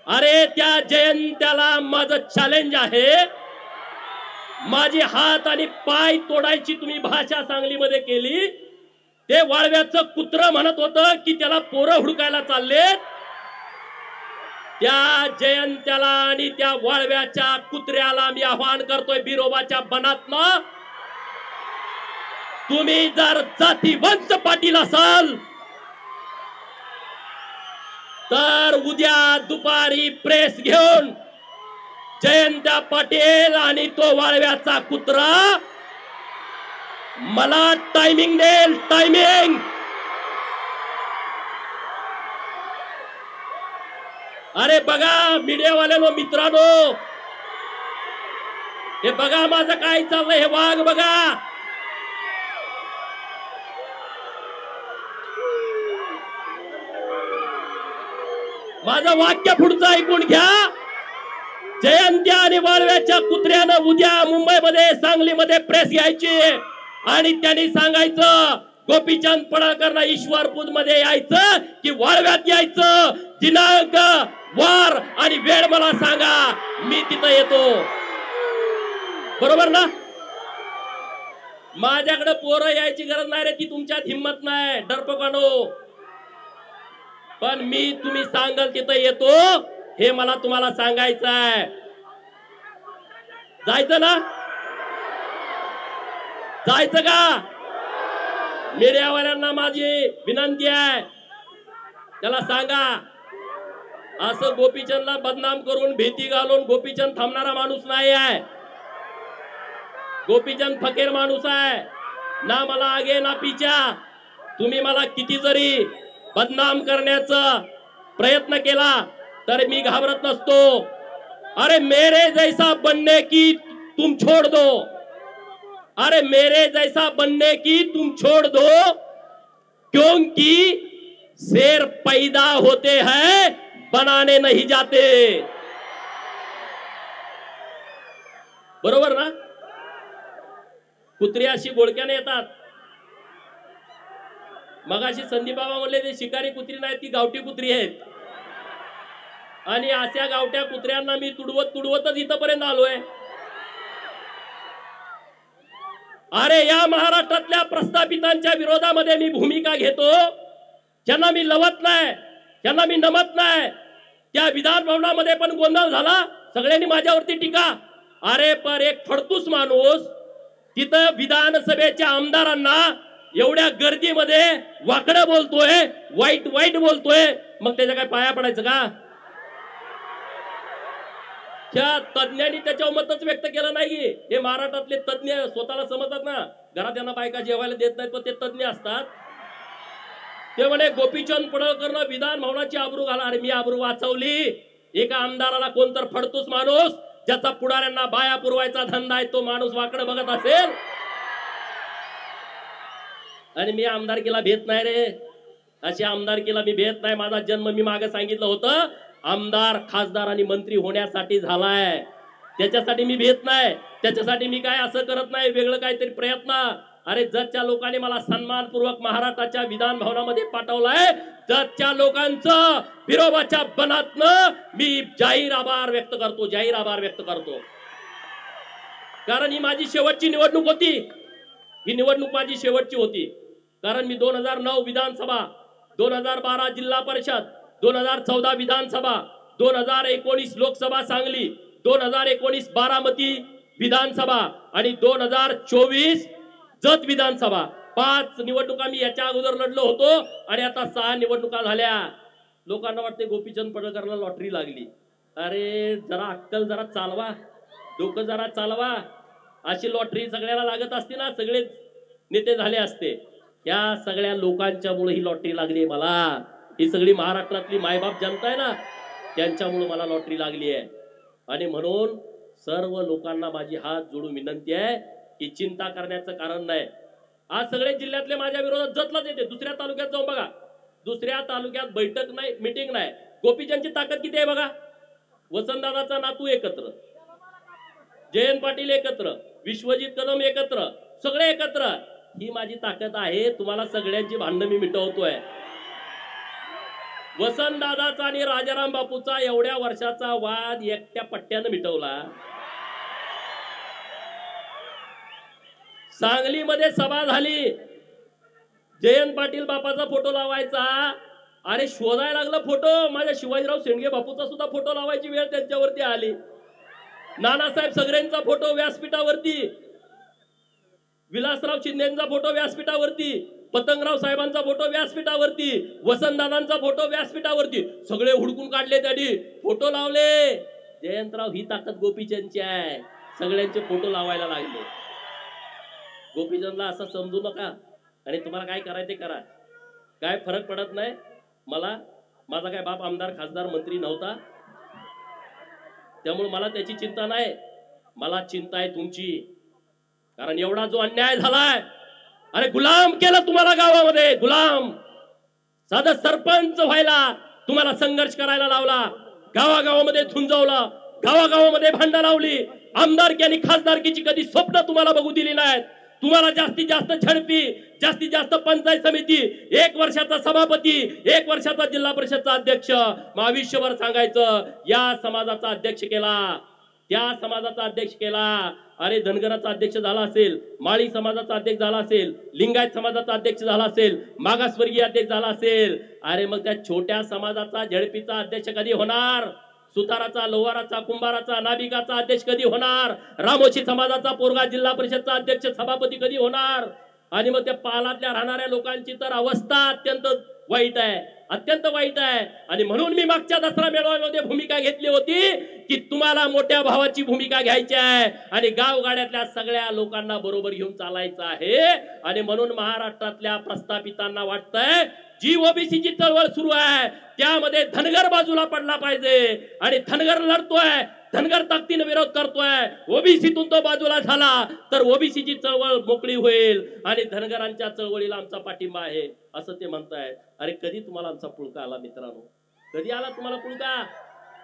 अरे त्या जयंत्याला माझं चॅलेंज आहे, माझे हात आणि पाय तोडायची तुम्ही भाषा सांगलीमध्ये केली। ते वाळव्याचं कुत्र म्हणत होतं की त्याला पोरं हुडकायला चालले, त्या जयंत्याला आणि त्या वाळव्याच्या कुत्र्याला मी आव्हान करतोय बिरोबाच्या बनातनं, तुम्ही जर जातीवंत पाटील असाल तर उद्या दुपारी प्रेस घेऊन जयंत्या पाटील आणि तो वाळव्याचा कुत्रा मला टायमिंग देईल, टायमिंग। अरे बघा मीडियावाल्यानो मित्रांनो, हे बघा माझं काय चाललंय, हे वाघ बघा। माझं वाक्य पुढचं ऐकून घ्या। जयंत्या आणि वाळव्याच्या कुत्र्यानं उद्या मुंबईमध्ये सांगलीमध्ये प्रेस घ्यायची आणि त्यांनी सांगायचं गोपीचंद पडळकरला ईश्वरपूर मध्ये यायचं की वाळव्यात यायचं, दिनांक, वार आणि वेळ मला सांगा, मी तिथं येतो. बरोबर ना? माझ्याकडे पोरं यायची गरज नाही रे, ती तुमच्यात हिंमत नाही डरपोकानो. पण मी तुम्ही सांगाल तिथं येतो, हे मला तुम्हाला सांगायचं आहे. जायचं ना? जायचं का? मीडियावाल्यांना माझी विनंती आहे, त्याला सांगा असं गोपीचंदला बदनाम करून भीती घालून गोपीचंद थांबणारा माणूस नाही आहे. गोपीचंद फकीर माणूस आहे ना, मला आगे ना पीछा. तुम्ही मला किती जरी बदनाम करण्याचा प्रयत्न केला तर मी घाबरत नसतो. अरे मेरे जैसा बनने की तुम छोड़ दो, अरे मेरे जैसा बनने की तुम छोड़ दो, क्योंकि शेर पैदा होते हैं बनाने नहीं जाते. बरोबर ना? कुत्री अशी बोळक्याने येतात. मगाशी संदीप बाबा म्हणले ते शिकारी कुत्री नाही, ती गावठी कुत्री आहेत. आणि अशा गावठ्या कुत्र्यांना मी तुडवतच इथपर्यंत आलोय. अरे या महाराष्ट्रातल्या प्रस्थापितांच्या विरोधामध्ये मी भूमिका घेतो, ज्यांना मी लवत नाही, ज्यांना मी नमत नाही. त्या विधान भवनामध्ये पण गोंधळ झाला, सगळ्यांनी माझ्यावरती टीका. अरे पर एक फडतूस माणूस तिथं विधानसभेच्या आमदारांना एवढ्या गर्दीमध्ये वाकडं बोलतोय, वाईट वाईट बोलतोय, मग त्याच्या काय पाया पडायचं का? त्या तज्ञांनी त्याच्यावर मतच व्यक्त केलं नाही. हे महाराष्ट्रातले तज्ञ स्वतःला समजतात ना, घरात त्यांना बायका जेवायला देत नाहीत पण ते तज्ञ असतात. ते म्हणे गोपीचंद पडळकरनं विधान भवनाची आबरू घाला. अरे मी आबरू वाचवली? एका आमदाराला कोणतर फडतूस माणूस ज्याचा पुढाऱ्यांना बाया पुरवायचा धंदा आहे तो माणूस वाकडं बघत असेल, आणि मी आमदारकीला भेट नाही रे, अशी आमदारकीला मी भेट नाही. माझा जन्म मी मागे सांगितलं होतं आमदार, खासदार आणि मंत्री होण्यासाठी झालाय, त्याच्यासाठी मी भेट नाही. त्याच्यासाठी मी काय असं करत नाही वेगळं काहीतरी प्रयत्न. अरे जतच्या लोकांनी मला सन्मानपूर्वक महाराष्ट्राच्या विधान भवनामध्ये पाठवलाय, जतच्या लोकांचं विरोबाच्या बनातनं मी जाहीर आभार व्यक्त करतो, जाहीर आभार व्यक्त करतो. कारण ही माझी शेवटची निवडणूक होती, ही निवडणूक माझी शेवटची होती. कारण मी 2009 विधानसभा, 2012 जिल्हा परिषद, 2014 विधानसभा, 2019 लोकसभा सांगली, 2019 बारामती विधानसभा आणि 2024 जत विधानसभा, 5 निवडणुका मी याच्या अगोदर लढलो होतो आणि आता 6 निवडणुका झाल्या. लोकांना वाटते गोपीचंद पडळकरला लॉटरी लागली. अरे जरा अक्कल जरा चालवा, डोकं जरा चालवा. अशी लॉटरी सगळ्याला लागत असते ना, सगळे नेते झाले असते. या सगळ्या लोकांच्या मुळे ही लॉटरी लागली मला. ही सगळी महाराष्ट्रातली मायबाप जनता आहे ना, त्यांच्यामुळे मला लॉटरी लागली आहे. आणि म्हणून सर्व लोकांना माझी हात जोडून विनंती आहे की चिंता करण्याचं कारण नाही. आज सगळे जिल्ह्यातले माझ्या विरोधात जतलाच येते. दुसऱ्या तालुक्यात जाऊन बघा, दुसऱ्या तालुक्यात बैठक नाही, मीटिंग नाही. गोपीचंदची ताकद किती आहे बघा. वसंतदादाचा नातू एकत्र, जयंत पाटील एकत्र, विश्वजित कदम एकत्र, सगळे एकत्र. ही माझी ताकद आहे. तुम्हाला सगळ्यांची भांडणं मी मिटवतोय. वसंतदादाचा आणि राजाराम बापूचा एवढ्या वर्षाचा वाद एकट्या पट्ट्यानं मिटवला. सांगलीमध्ये सभा झाली, जयंत पाटील बापाचा फोटो लावायचा. अरे शोधायला लागला फोटो, माझ्या शिवाजीराव शेंडगे बापूचा सुद्धा फोटो लावायची वेळ त्यांच्यावरती आली. नानासाहेब सगळ्यांचा फोटो व्यासपीठावरती, विलासराव शिंदेचा फोटो व्यासपीठावरती, पतंगराव साहेबांचा फोटो व्यासपीठावरती, वसंतदादांचा फोटो व्यासपीठावरती. सगळे हुडकून काढले, त्यांनी फोटो लावले. जयंतराव ही ताकद गोपीचंदची आहे, सगळ्यांचे फोटो लावायला लागले. गोपीचंदला असं समजू नका आणि तुम्हाला काय करायचं ते करा, काय फरक पडत नाही मला. माझा काय बाप आमदार, खासदार, मंत्री नव्हता, त्यामुळे मला त्याची चिंता नाही. मला चिंता आहे तुमची. कारण एवढा जो अन्याय झालाय, अरे गुलाम केलं तुम्हाला गावामध्ये, गुलाम. साधा सरपंच व्हायला तुम्हाला संघर्ष करायला लावला, गावागावामध्ये झुंजवला, गावागावामध्ये भांडण लावली. आमदारकी आणि खासदारकीची कधी स्वप्न तुम्हाला बघू दिली नाहीत. तुम्हाला जास्तीत जास्त झडपी, जास्तीत जास्त पंचायत समिती, 1 वर्षाचा सभापती, 1 वर्षाचा जिल्हा परिषदचा अध्यक्ष, मग आयुष्यभर सांगायचं या समाजाचा अध्यक्ष केला, त्या समाजाचा अध्यक्ष केला. अरे धनगराचा अध्यक्ष झाला असेल, माळी समाजाचा अध्यक्ष झाला असेल, लिंगायत समाजाचा अध्यक्ष झाला असेल, मागासवर्गीय अध्यक्ष झाला असेल, अरे मग त्या छोट्या समाजाचा झडपीचा अध्यक्ष कधी होणार? सुताराचा, लोहाराचा, कुंभाराचा, नाभिकाचा अध्यक्ष कधी होणार? रामोशी समाजाचा पोरगा जिल्हा परिषदचा अध्यक्ष, सभापती कधी होणार? आणि मग त्या पालातल्या राहणाऱ्या लोकांची तर अवस्था अत्यंत वाईट आहे, अत्यंत वाईट आहे. आणि म्हणून मी मागच्या दसरा मेळाव्यामध्ये भूमिका घेतली होती की तुम्हाला मोठ्या भावाची भूमिका घ्यायची आहे आणि गावगाड्यातल्या सगळ्या लोकांना बरोबर घेऊन चालायचं आहे. आणि म्हणून महाराष्ट्रातल्या प्रस्थापितांना वाटतंय जी ओबीसीची चळवळ सुरू आहे त्यामध्ये धनगर बाजूला पडला पाहिजे आणि धनगर लढतोय, धनगर ताकदीने विरोध करतोय, ओबीसीतून तो बाजूला झाला तर ओबीसीची चळवळ मोकळी होईल आणि धनगरांच्या चळवळीला आमचा पाठिंबा आहे असं ते म्हणतायत. अरे कधी तुम्हाला आमचा पुळका आला मित्रांनो? कधी आला तुम्हाला पुळका?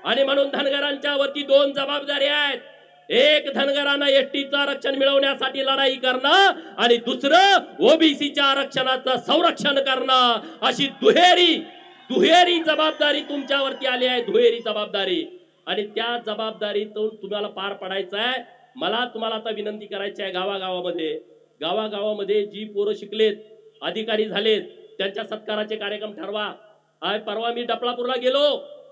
आणि म्हणून धनगरांच्या वरती 2 जबाबदारी आहेत. एक, धनगरांना एसटीचं आरक्षण मिळवण्यासाठी लढाई करणं आणि दुसरं ओबीसीच्या आरक्षणाचं संरक्षण करणं. अशी दुहेरी जबाबदारी तुमच्यावरती आली आहे, दुहेरी जबाबदारी. आणि त्या जबाबदारीतून तुम्हाला पार पडायचं आहे. मला तुम्हाला आता विनंती करायची आहे, गावागावामध्ये जी पोरं शिकलेत, अधिकारी झालेत, त्यांच्या सत्काराचे कार्यक्रम ठरवा. परवा मी डपळापूरला गेलो,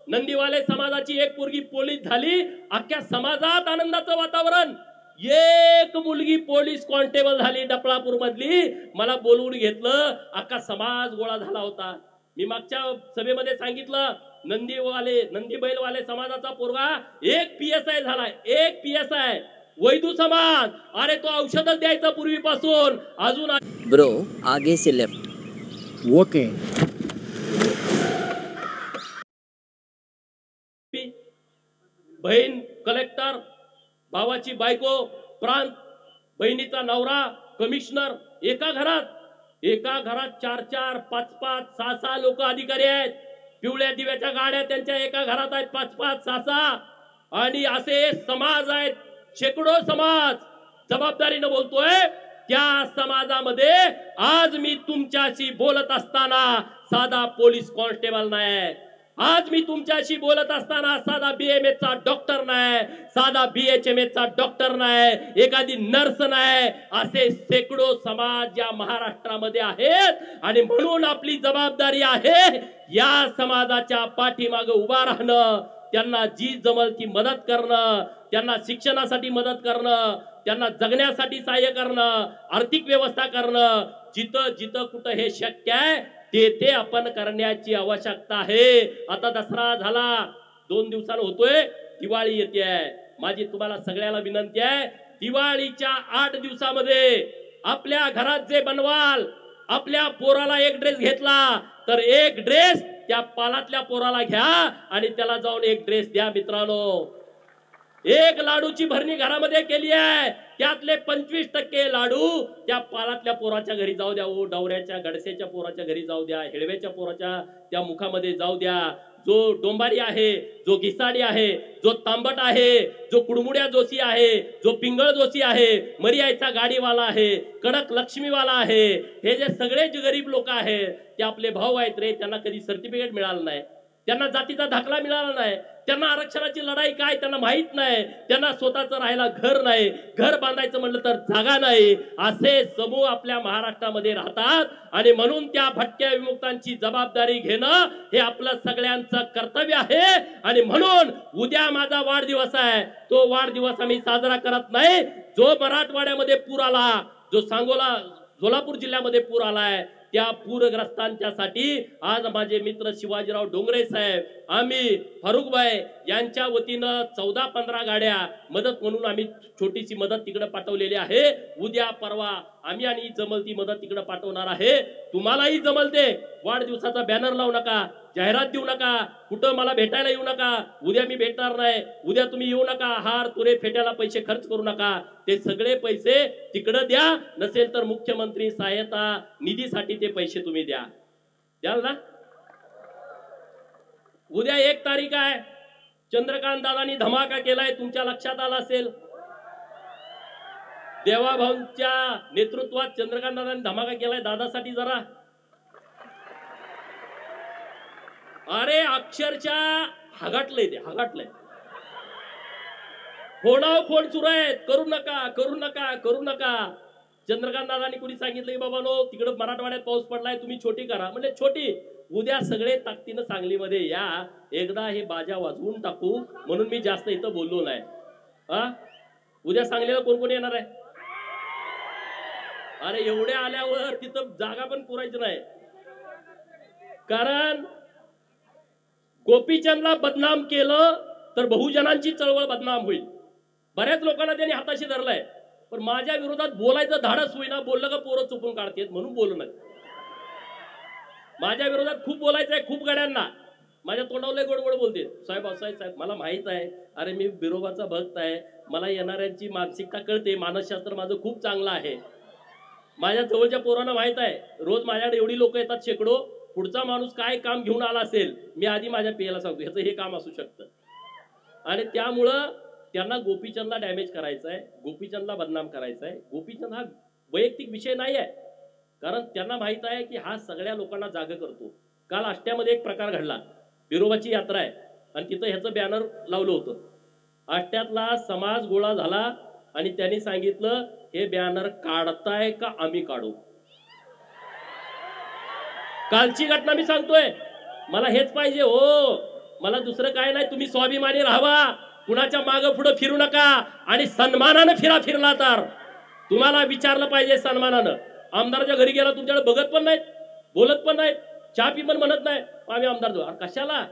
नंदीवाले समाजाची एक पोरगी पोलीस झाली, अख्ख्या समाजात आनंदाचं वातावरण. एक मुलगी पोलीस कॉन्स्टेबल झाली डपळापूर मधली, मला बोलवून घेतलं, अख्खा समाज गोळा झाला होता. मी मागच्या सभेमध्ये सांगितलं, नंदी बैलवाले समाजाचा पोरगा एक PSI झालाय, एक PSI. वैदू समाज, अरे तो औषधच द्यायचा पूर्वीपासून अजून. ब्रो आगे से लेफ्ट. ओके. बहीण कलेक्टर, भावाची बायको प्रांत, बहिणीचा नवरा कमिशनर. एका घरात 4-4, 5-5, 6-6 लोक अधिकारी आहेत. पिवळ्या दिव्याच्या गाड्या त्यांच्या एका घरात आहेत, 5-5, 6-6. आणि असे समाज आहेत, शेकडो समाज. जबाबदारीनं बोलतोय, त्या समाजामध्ये आज मी तुमच्याशी बोलत असताना साधा पोलीस कॉन्स्टेबल नाही, आज मी तुमच्याशी बोलत असताना साधा BMS चा डॉक्टर नाही, साधा BHMS चा डॉक्टर नाही, एखादी नर्स नाही. असे शेकडो समाज या महाराष्ट्रामध्ये आहेत. आणि म्हणून आपली जबाबदारी आहे या समाजाच्या पाठीमागे उभा राहणं, त्यांना जी जमल ती मदत करणं, त्यांना शिक्षणासाठी मदत करणं, त्यांना जगण्यासाठी सहाय्य करणं, आर्थिक व्यवस्था करणं. जिथं जिथं कुठं हे शक्य आहे ते आपण करण्याची आवश्यकता आहे. आता दसरा झाला, 2 दिवसांनी होतोय, दिवाळी येते. माझी तुम्हाला सगळ्याला विनंती आहे, दिवाळीच्या 8 दिवसामध्ये आपल्या घरात जे बनवाल, आपल्या पोराला एक ड्रेस घेतला तर एक ड्रेस त्या पालातल्या पोराला घ्या आणि त्याला जाऊन एक ड्रेस द्या मित्रांनो. एक लाडूची भरणी घरामध्ये केली आहे, त्यातले 25% लाडू त्या पालातल्या पोराच्या घरी जाऊ द्या, डवऱ्याच्या गडसेच्या पोराच्या घरी जाऊ द्या, हेळव्याच्या पोराच्या त्या मुखामध्ये जाऊ द्या. जो डोंबारी आहे, जो घिसाडी आहे, जो तांबट आहे, जो कुडमुड्या जोशी आहे, जो पिंगळ जोशी आहे, मरियाचा गाडीवाला आहे, कडक लक्ष्मीवाला आहे, हे जे सगळे जे गरीब लोक आहेत ते आपले भाऊ आहेत रे. त्यांना कधी सर्टिफिकेट मिळालं नाही, त्यांना जातीचा दाखला मिळाला नाही, त्यांना आरक्षणाची लढाई काय त्यांना माहित नाही, त्यांना स्वतःचं राहायला घर नाही, घर बांधायचं म्हणलं तर जागा नाही. असे समूह आपल्या महाराष्ट्रामध्ये राहतात. आणि म्हणून त्या भटक्या विमुक्तांची जबाबदारी घेणं हे आपलं सगळ्यांचं कर्तव्य आहे. आणि म्हणून उद्या माझा वाढदिवस आहे, तो वाढदिवस आम्ही साजरा करत नाही. जो मराठवाड्यामध्ये पूर आला, जो सोलापूर जिल्ह्यामध्ये पूर आलाय, त्या पूरग्रस्तांच्यासाठी आज माझे मित्र शिवाजीराव डोंगरे साहेब, आम्ही फारुखभाई यांच्या वतीनं 14-15 गाड्या मदत म्हणून आम्ही छोटीशी मदत तिकडे पाठवलेली आहे. उद्या परवा आम्ही आणि जमल ती मदत तिकडे पाठवणार आहे. तुम्हालाही जमल ते वाढदिवसाचा बॅनर लावू नका, जाहिरात देऊ नका, कुठं मला भेटायला येऊ नका, उद्या मी भेटणार नाही, उद्या तुम्ही येऊ नका, हार तुरे फेट्याला पैसे खर्च करू नका. ते सगळे पैसे तिकडे द्या, नसेल तर मुख्यमंत्री सहायता निधीसाठी ते पैसे तुम्ही द्याल ना. उद्या 1 तारीख आहे, चंद्रकांत दादांनी धमाका केलाय, तुमच्या लक्षात आला असेल. देवाभाऊंच्या नेतृत्वात चंद्रकांत दादांनी धमाका केलाय दादासाठी जरा. अरे अक्षरशः हगाटलंय ते, हगाटलंय. फोन सुरू आहेत, करू नका करू नका करू नका. चंद्रकांत दादांनी कुणी सांगितलं की बाबा नो तिकडं मराठवाड्यात पाऊस पडलाय तुम्ही छोटी करा. म्हणजे छोटी उद्या सगळे ताकदीनं सांगलीमध्ये या, एकदा हे बाजा वाजवून टाकू. म्हणून मी जास्त इथं बोललो नाही. उद्या सांगलीला कोण कोण येणार आहे? अरे एवढ्या आल्यावर तिथं जागा पण पुरायची नाही. कारण गोपीचंदला बदनाम केलं तर बहुजनांची चळवळ बदनाम होईल. बऱ्याच लोकांना त्यांनी हाताशी धरलाय, पण माझ्या विरोधात बोलायचं धाडस होईना. बोललं का पोरं चुकून काढतेत म्हणून बोलू नये. माझ्या विरोधात खूप बोलायचंय, खूप गड्यांना माझ्या तोंडावर गोड गोड बोलते. साहेब साहेब मला माहित आहे, अरे मी बिरोबाचा भक्त आहे, मला येणाऱ्यांची मानसिकता कळते, मानसशास्त्र माझं खूप चांगलं आहे. माझ्या जवळच्या पोरांना माहित आहे, रोज माझ्याकडे एवढी लोक येतात शेकडो. पुढचा माणूस काय काम घेऊन आला असेल मी आधी माझ्या पियाला सांगतो ह्याचं हे काम असू शकतं. आणि त्यामुळं त्यांना गोपीचंदला डॅमेज करायचं आहे, गोपीचंदला बदनाम करायचं आहे. गोपीचंद हा वैयक्तिक विषय नाही आहे, कारण त्यांना माहित आहे की हा सगळ्या लोकांना जाग करतो. काल आष्ट्यामध्ये एक प्रकार घडला. बिरोबाची यात्रा आहे आणि तिथं ह्याचं बॅनर लावलं होतं. आष्ट्यातला समाज गोळा झाला आणि त्यांनी सांगितलं हे बॅनर काढताय का आम्ही काढू. कालची घटना मी सांगतोय, मला हेच पाहिजे हो, मला दुसरं काय नाही. तुम्ही स्वाभिमानी राहावा, कुणाच्या मागं पुढं फिरू नका आणि सन्मानानं फिरला तर तुम्हाला विचारलं पाहिजे सन्मानानं. आमदाराच्या घरी गेला तुमच्याकडे बघत पण नाहीत, बोलत पण नाहीत, चहा पी पण म्हणत नाही, आम्ही आमदार देऊ. कशाला?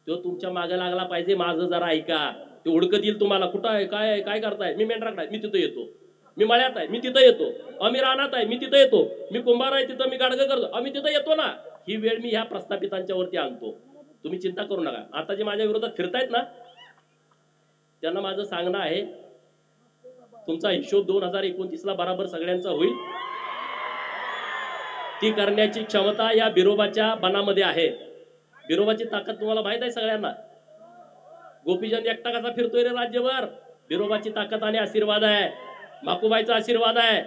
तो तुमच्या मागे लागला पाहिजे. माझं जरा ऐका, ते हुडकत येईल तुम्हाला. कुठं आहे, काय आहे, काय करताय? मी मेंढराकडे आहे, मी तिथं येतो. मी मळ्यात आहे, मी तिथं येतो. आम्ही रानात आहे, मी तिथं येतो. मी कुंभार आहे, तिथं मी गाडगं करतो, आम्ही तिथं येतो ना. ही वेळ मी ह्या प्रस्थापितांच्या वरती आणतो. तुम्ही चिंता करू नका. आता जे माझ्या विरोधात फिरतायत ना त्यांना माझं सांगणं आहे, तुमचा हिशोब 2029ला बराबर सगळ्यांचा होईल. ती करण्याची क्षमता या बिरोबाच्या बनामध्ये आहे. बिरोबाची ताकद तुम्हाला माहित आहे सगळ्यांना. गोपीचंद एकटा कसा फिरतोय रे राज्यभर? बिरोबाची ताकद आणि आशीर्वाद आहे, माकुबाईचा आशीर्वाद आहे.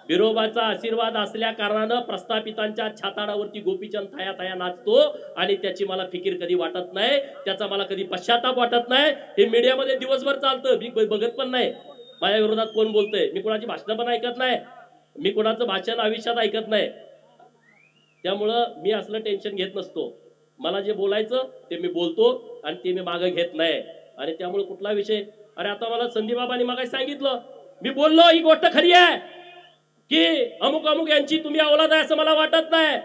बिरोबाचा आशीर्वाद असल्या कारणानं प्रस्थापितांच्या छाताडावरती गोपीचंद थाया थाया नाचतो आणि त्याची मला फिकीर कधी वाटत नाही, त्याचा मला कधी पश्चाताप वाटत नाही. हे मीडियामध्ये दिवसभर चालतं, मी बघत पण नाही माझ्या विरोधात कोण बोलतंय. मी कोणाची भाषणं पण ऐकत नाही, मी कोणाचं भाषण आयुष्यात ऐकत नाही. त्यामुळं मी असलं टेन्शन घेत नसतो. मला जे बोलायचं ते मी बोलतो आणि ते मी मागं घेत नाही. आणि त्यामुळे कुठला विषय, अरे आता मला संदीप बाबांनी मागाशी सांगितलं, मी बोललो ही गोष्ट खरी आहे की अमुक अमुक यांची तुम्ही औलाद आहे असं मला वाटत नाही.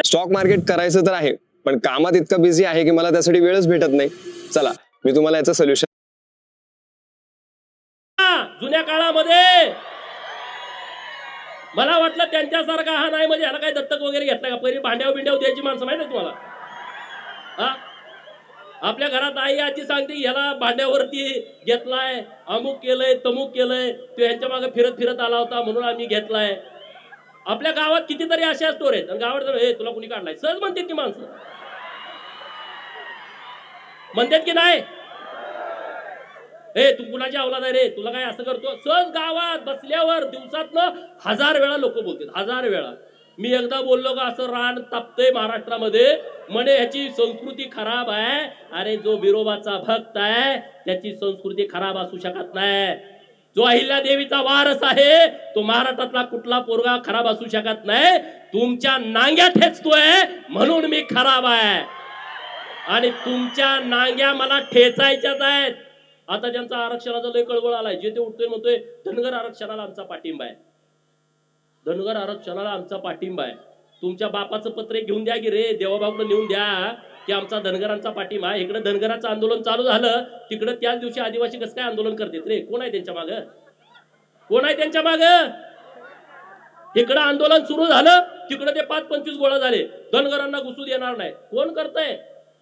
स्टॉक मार्केट करायचं तर आहे, पण कामात इतकं बिझी आहे की मला त्यासाठी वेळच भेटत नाही. चला मी तुम्हाला याचं सोल्युशन. जुन्या काळामध्ये मला वाटलं त्यांच्यासारखा हा नाही, म्हणजे ह्याला काय दत्तक वगैरे घेतला का? पहिली भांड्यावर बिंड्यावर द्यायची माणसं माहिती आहे तुम्हाला? आपल्या घरात आई आजी सांगते ह्याला भांड्यावरती घेतलाय, अमुक केलंय, तमुक केलंय, तो ह्यांच्या मागे फिरत फिरत आला होता म्हणून आम्ही घेतलाय. आपल्या गावात कितीतरी अशा स्टोर आहेत. गावात हे तुला कुणी काढलाय सहज म्हणतात की माणसं, म्हणतात की नाही, हे तू कुणाची औलाद आहे रे, तुला काय असं करतो. सहज गावात बसल्यावर दिवसातनं 1000 वेळा लोक बोलतात, 1000 वेळा. मी एकदा बोललो का असं रान तापतंय महाराष्ट्रामध्ये, म्हणे ह्याची संस्कृती खराब आहे. अरे जो बिरोबाचा भक्त आहे त्याची संस्कृती खराब असू शकत नाही. जो अहिल्यादेवीचा वारस आहे तो महाराष्ट्रातला कुठला पोरगा खराब असू शकत नाही. तुमच्या नांग्या ठेचतोय म्हणून मी खराब आहे आणि तुमच्या नांग्या मला ठेचायच्याच आहेत. आता ज्यांचा आरक्षणाचा लय कळवळ आलाय, जे ते उठतोय म्हणतोय धनगर आरक्षणाला आमचा पाठिंबा आहे, धनगर आरक्षणाला आमचा पाठिंबा आहे. तुमच्या बापाचं पत्र घेऊन द्या की रे, देवाबाबूला नेऊन द्या की आमचा धनगरांचा पाठिंबा आहे. इकडे धनगरांचं आंदोलन चालू झालं, तिकडे त्याच दिवशी आदिवासी कसं काय आंदोलन करतात रे? कोण आहे त्यांच्या मागं? कोण आहे त्यांच्या मागं? इकडं आंदोलन सुरू झालं, तिकडे ते 5-25 गोळा झाले. धनगरांना घुसू देणार नाही. कोण करतंय?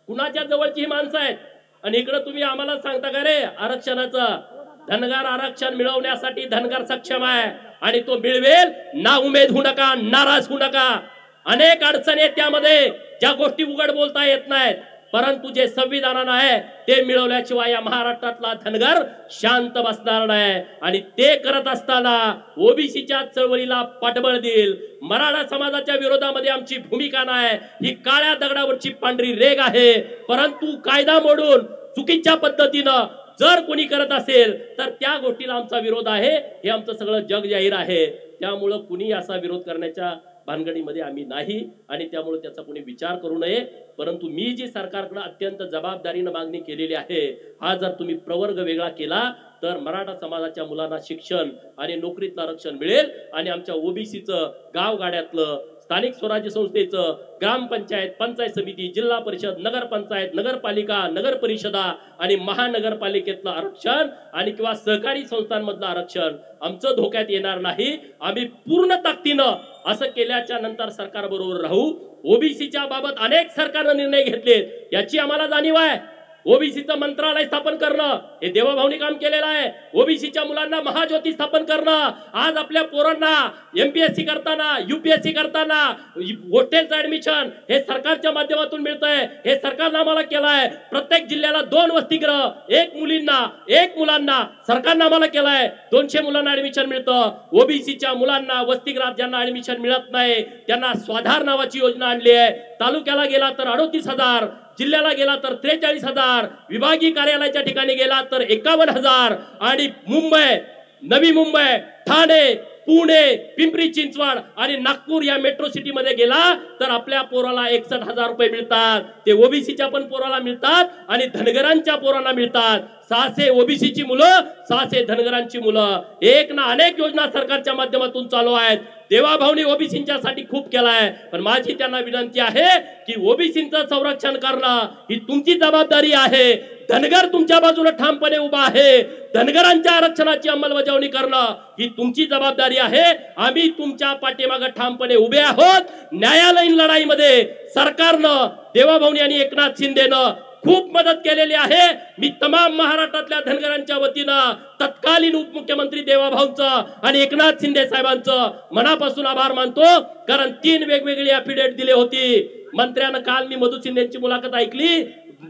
कुणाच्या जवळची ही माणसं आहेत. आणि इकडे तुम्ही आम्हाला सांगता का रे आरक्षणाचं? धनगर आरक्षण मिळवण्यासाठी धनगर सक्षम आहे आणि तो मिळवेल. ना उमेद होऊ नका, नाराज होऊ नका. अनेक अडचणी आहेत त्यामध्ये, ज्या गोष्टी उघड बोलता येत नाहीत. परंतु जे संविधानानं आहे ते मिळवल्याशिवाय या महाराष्ट्रातला धनगर शांत बसणार नाही आणि ते करत असताना ओबीसीच्या चळवळीला पाठबळ देईल. मराठा समाजाच्या विरोधामध्ये आमची भूमिका नाही, ही काळ्या दगडावरची पांढरी रेघ आहे. परंतु कायदा मोडून चुकीच्या पद्धतीनं जर कोणी करत असेल तर त्या गोष्टीला आमचा विरोध आहे, हे आमचं सगळं जग जाहीर आहे. त्यामुळं कुणी असा विरोध करण्याच्या भानगडीमध्ये आम्ही नाही आणि त्यामुळे त्याचा कोणी विचार करू नये. परंतु मी जी सरकारकडे अत्यंत जबाबदारीने मागणी केलेली आहे, हा जर तुम्ही प्रवर्ग वेगळा केला तर मराठा समाजाच्या मुलांना शिक्षण आणि नोकरीतलं आरक्षण मिळेल आणि आमच्या ओबीसीचं गावगाड्यातलं स्थानिक स्वराज्य संस्थेचं ग्रामपंचायत, पंचायत समिती, जिल्हा परिषद, नगरपंचायत, नगरपालिका, नगर परिषदा आणि महानगरपालिकेतलं आरक्षण आणि किंवा सहकारी संस्थांमधलं आरक्षण आमचं धोक्यात येणार नाही. आम्ही पूर्ण ताकदीनं असं केल्याच्या नंतर सरकार बरोबर राहू. ओबीसीच्या बाबत अनेक सरकारनं निर्णय घेतले, याची आम्हाला जाणीव आहे. ओबीसीचं मंत्रालय स्थापन करणं हे देवाभाऊनी काम केलेलं आहे. ओबीसीच्या मुलांना महाज्योती स्थापन करणं, आज आपल्या पोरांना एमपीएससी करताना, यूपीएससी करताना हॉस्टेलचं ऍडमिशन हे सरकारच्या माध्यमातून मिळतंय, हे सरकारनं आम्हाला केलंय. प्रत्येक जिल्ह्याला 2 वसतिगृह, 1 मुलींना 1 मुलांना सरकारनं आम्हाला केलंय. 200 मुलांना ऍडमिशन मिळतं. ओबीसीच्या मुलांना वसतिगृहात ज्यांना ऍडमिशन मिळत नाही त्यांना स्वाधार नावाची योजना आणली आहे. तालुक्याला गेला तर 38,000, जिल्ह्याला गेला तर 43,000, विभागीय कार्यालयाच्या ठिकाणी गेला तर 51,000 आणि मुंबई, नवी मुंबई, ठाणे, पुणे, पिंपरी चिंचवड आणि नागपूर या मेट्रो सिटी मध्ये गेला तर आपल्या पोराला 61,000 रुपये मिळतात. ते ओबीसीच्या पण पोराला मिळतात आणि धनगरांच्या पोरांना मिळतात. 600 ओबीसीची मुलं, 600 धनगरांची मुलं. एक ना अनेक योजना सरकारच्या माध्यमातून चालू आहेत. देवाभाऊनी ओबीसींच्यासाठी खूप केलाय, पण माझी त्यांना विनंती आहे की ओबीसींचं संरक्षण करणं ही तुमची जबाबदारी आहे. धनगर तुमच्या बाजूला ठामपणे उभा आहे. धनगरांच्या आरक्षणाची अंमलबजावणी करणं ही तुमची जबाबदारी आहे. आम्ही तुमच्या पाठीमागे ठामपणे उभे आहोत. न्यायालयीन लढाईमध्ये सरकारनं, देवाभाऊनी आणि एकनाथ शिंदेनं खूप मदत केलेली आहे. मी तमाम महाराष्ट्रातल्या धनगरांच्या वतीनं तत्कालीन उपमुख्यमंत्री देवाभाऊंचं आणि एकनाथ शिंदे साहेबांचं मनापासून आभार मानतो, कारण 3 वेगवेगळी ॲफिडेविट दिली होती. मंत्र्यानं काल मी मधु शिंदेची मुलाखत ऐकली.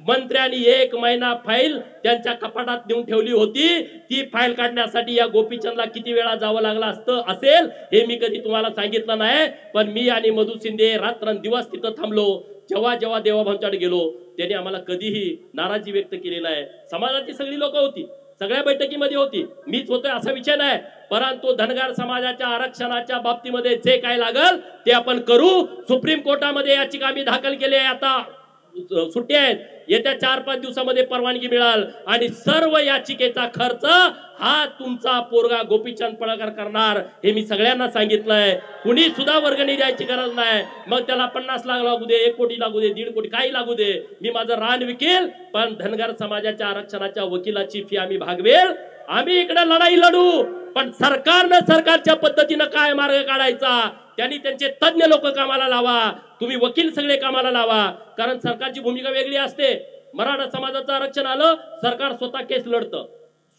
मंत्र्यांनी 1 महिना फाईल त्यांच्या कपाटात नेऊन ठेवली होती. ती फाईल काढण्यासाठी या गोपीचंदला किती वेळा जावं लागलं असेल हे मी कधी तुम्हाला सांगितलं नाही. पण मी आणि मधु शिंदे रात्रंदिवस तिथं थांबलो. जेव्हा जेव्हा देवाभाऊंच्याकडे गेलो त्यांनी आम्हाला कधीही नाराजी व्यक्त केली नाही. समाजाची सगळी लोक होती, सगळ्या बैठकीमध्ये होती, मीच होतोय असा विषय नाही. परंतु धनगर समाजाच्या आरक्षणाच्या बाबतीमध्ये जे काय लागल ते आपण करू. सुप्रीम कोर्टामध्ये याचिका आम्ही दाखल केली आहे. आता सुट्टी आहेत, येत्या 4-5 दिवसामध्ये परवानगी मिळाल आणि सर्व याचिकेचा खर्च हा तुमचा पोरगा गोपीचंद पळकर करणार, हे मी सगळ्यांना सांगितलंय. कुणी सुद्धा वर्गणी द्यायची गरज नाही. मग त्याला 50 लाख लागू दे, 1 कोटी लागू दे, 1.5 कोटी काही लागू दे, मी माझं रान विकेल, पण धनगर समाजाच्या आरक्षणाच्या वकिलाची फी आम्ही भागवेल. आम्ही इकडे लढाई लढू, पण सरकारनं सरकारच्या पद्धतीनं काय मार्ग काढायचा त्यांनी त्यांचे तज्ञ लोक कामाला लावा. तुम्ही वकील सगळे कामाला लावा, कारण सरकारची भूमिका वेगळी असते. मराठा समाजाचं आरक्षण आलं, सरकार स्वतः केस लढतं,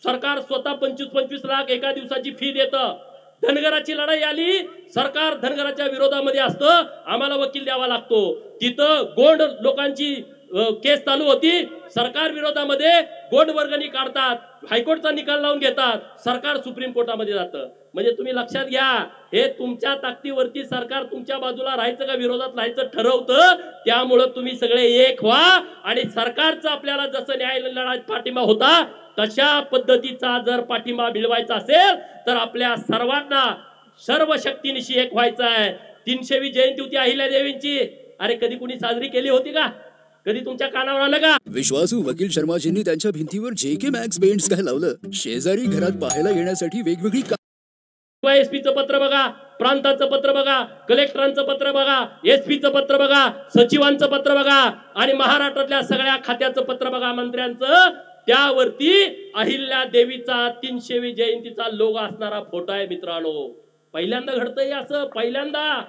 सरकार स्वतः 25-25 लाख एका दिवसाची फी देतं. धनगराची लढाई आली, सरकार धनगराच्या विरोधामध्ये असतं, आम्हाला वकील द्यावा लागतो. तिथं गोंड लोकांची केस चालू होती, सरकार विरोधामध्ये गोंड वर्गणी काढतात, हायकोर्टचा निकाल लावून घेतात, सरकार सुप्रीम कोर्टामध्ये जातं. म्हणजे तुम्ही लक्षात घ्या, हे तुमच्या ताकदीवरती सरकार तुमच्या बाजूला राहायचं का विरोधात राहायचं ठरवतं. त्यामुळे तुम्ही सगळे एक व्हा आणि सरकारचं आपल्याला जसं न्यायालयीन लढाईत पाठिंबा होता तशा पद्धतीचा जर पाठिंबा मिळवायचा असेल तर आपल्या सर्वांना सर्व शक्तीनिशी एक व्हायचं आहे. 300वी जयंती होती अहिल्यादेवींची, अरे कधी कुणी साजरी केली होती का? कधी तुमच्या कानावर आलं का? विश्वासू वकील शर्माजींनी त्यांच्या भिंतीवर JK मॅक्स पेंट्स काय लावलं. शेजारी घरात पाहायला येण्यासाठी वेगवेगळी एसपीचं पत्र बघा, प्रांताचं पत्र बघा, कलेक्टरांचं पत्र बघा, एसपीचं पत्र बघा, सचिवांचं पत्र बघा आणि महाराष्ट्रातल्या सगळ्या खात्याचं पत्र बघा, मंत्र्यांचं. त्यावरती अहिल्या देवीचा 300वी जयंतीचा लोगो असणारा फोटो आहे. मित्रांनो, पहिल्यांदा घडतंय असं, पहिल्यांदा.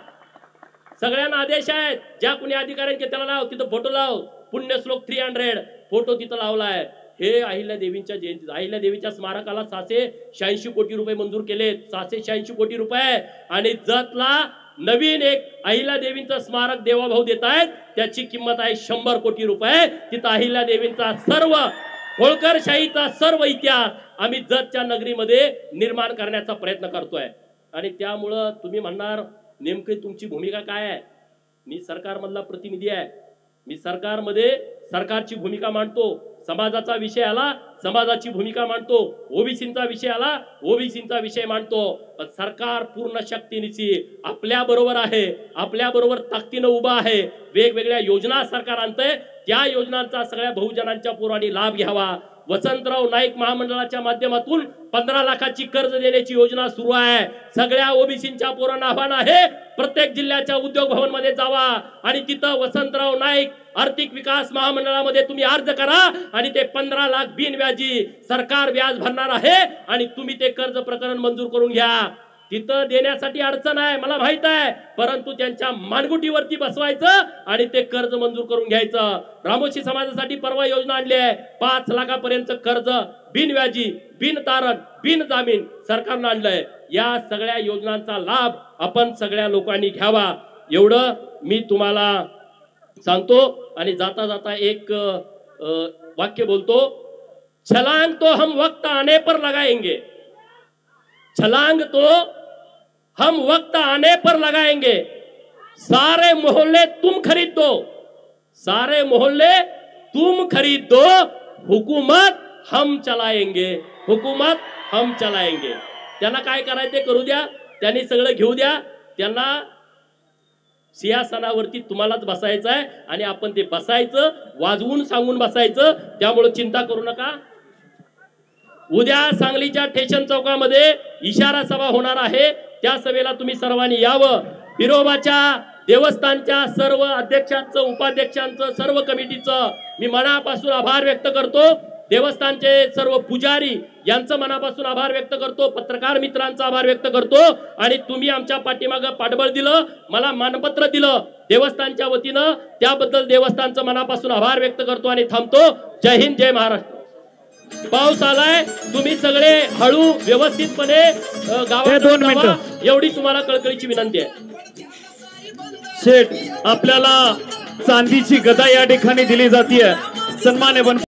सगळ्यांना आदेश आहेत, ज्या कुणी अधिकाऱ्यांचे त्याला लाव, तिथं फोटो लाव. पुण्यश्लोक 300 फोटो तिथं लावलाय. हे अहिल्या देवींच्या जयंती, अहिल्या देवीच्या स्मारकाला 686 कोटी रुपये मंजूर केलेत. 686 कोटी रुपये. आणि जतला नवीन एक अहिल्यादेवींचं स्मारक देवाभाऊ देत आहेत, त्याची किंमत आहे 100 कोटी रुपये. तिथं अहिल्यादेवींचा सर्व होळकरशाहीचा सर्व इतिहास आम्ही जतच्या नगरीमध्ये निर्माण करण्याचा प्रयत्न करतोय. आणि त्यामुळं तुम्ही म्हणणार नेमकी तुमची भूमिका काय आहे? मी सरकारमधला प्रतिनिधी आहे, मी सरकारची भूमिका मांडतो. समाजाचा विषय आला समाजाची भूमिका मांडतो, ओबीसींचा विषय आला ओबीसींचा विषय मांडतो. पण सरकार पूर्ण शक्तीनिशी आपल्या बरोबर आहे, आपल्या बरोबर ताकदीनं उभा आहे. वेगवेगळ्या योजना सरकार आणतंय, त्या योजनांचा सगळ्या बहुजनांच्या पोरांनी लाभ घ्यावा. वसंतराव नाईक महामंडळाच्या माध्यमातून 15 लाखाची कर्ज देण्याची योजना सुरू आहे. सगळ्या ओबीसींच्या पोरांना आव्हान आहे, प्रत्येक जिल्ह्याच्या उद्योग भवन मध्ये जावा आणि तिथं वसंतराव नाईक आर्थिक विकास महामंडळामध्ये तुम्ही अर्ज करा आणि ते 15 लाख बिनव्याजी सरकार व्याज भरणार आहे आणि तुम्ही ते कर्ज प्रकरण मंजूर करून घ्या. तिथं देण्यासाठी अडचण आहे मला माहित आहे, परंतु त्यांच्या मानगुटीवरती बसवायचं आणि ते कर्ज मंजूर करून घ्यायचं. रामोशी समाजासाठी परवा योजना आणली आहे, 5 लाखापर्यंत कर्ज बिनव्याजी बिन तारण बिन जामीन सरकारनं आणलंय. या सगळ्या योजनांचा लाभ आपण सगळ्या लोकांनी घ्यावा एवढं मी तुम्हाला सांगतो. आणि जाता जाता एक वाक्य बोलतो, छलांग तो हम वक्त आने पर लगाएंगे, छलांग तो हम वक्त आने पर लगाएंगे, सारे मोहल्ले तुम खरीद दो, सारे मोहल्ले तुम खरीद दो, हुकूमत हम चलाएंगे, हुकूमत हम चलाएंगे. त्यांना काय करायचं ते करू द्या, त्यांनी सगळं घेऊ द्या. त्यांना सिंहासनावरती तुम्हालाच बसायचं आहे आणि आपण ते बसायचं, वाजवून सांगून बसायचं. त्यामुळे चिंता करू नका. उद्या सांगलीच्या स्टेशन चौकामध्ये इशारा सभा होणार आहे, त्या सभेला तुम्ही सर्वांनी यावं. बिरोबाच्या देवस्थानच्या सर्व अध्यक्षांचं उपाध्यक्षांचं सर्व कमिटीचं मी मनापासून आभार व्यक्त करतो. देवस्थानचे सर्व पुजारी यांचं मनापासून आभार व्यक्त करतो. पत्रकार मित्रांचा आभार व्यक्त करतो. आणि तुम्ही आमच्या पाठीमागं पाठबळ दिलं, मला मानपत्र दिलं देवस्थानच्या वतीनं, त्याबद्दल देवस्थानचं मनापासून आभार व्यक्त करतो आणि थांबतो. जय हिंद, जय महाराष्ट्र. पाऊस आलाय, तुम्ही सगळे हळू व्यवस्थितपणे गावात जावा एवढी तुम्हाला कळकळीची विनंती आहे. शेठ, आपल्याला चांदीची गदा या ठिकाणी दिली जाते. सन्मान्य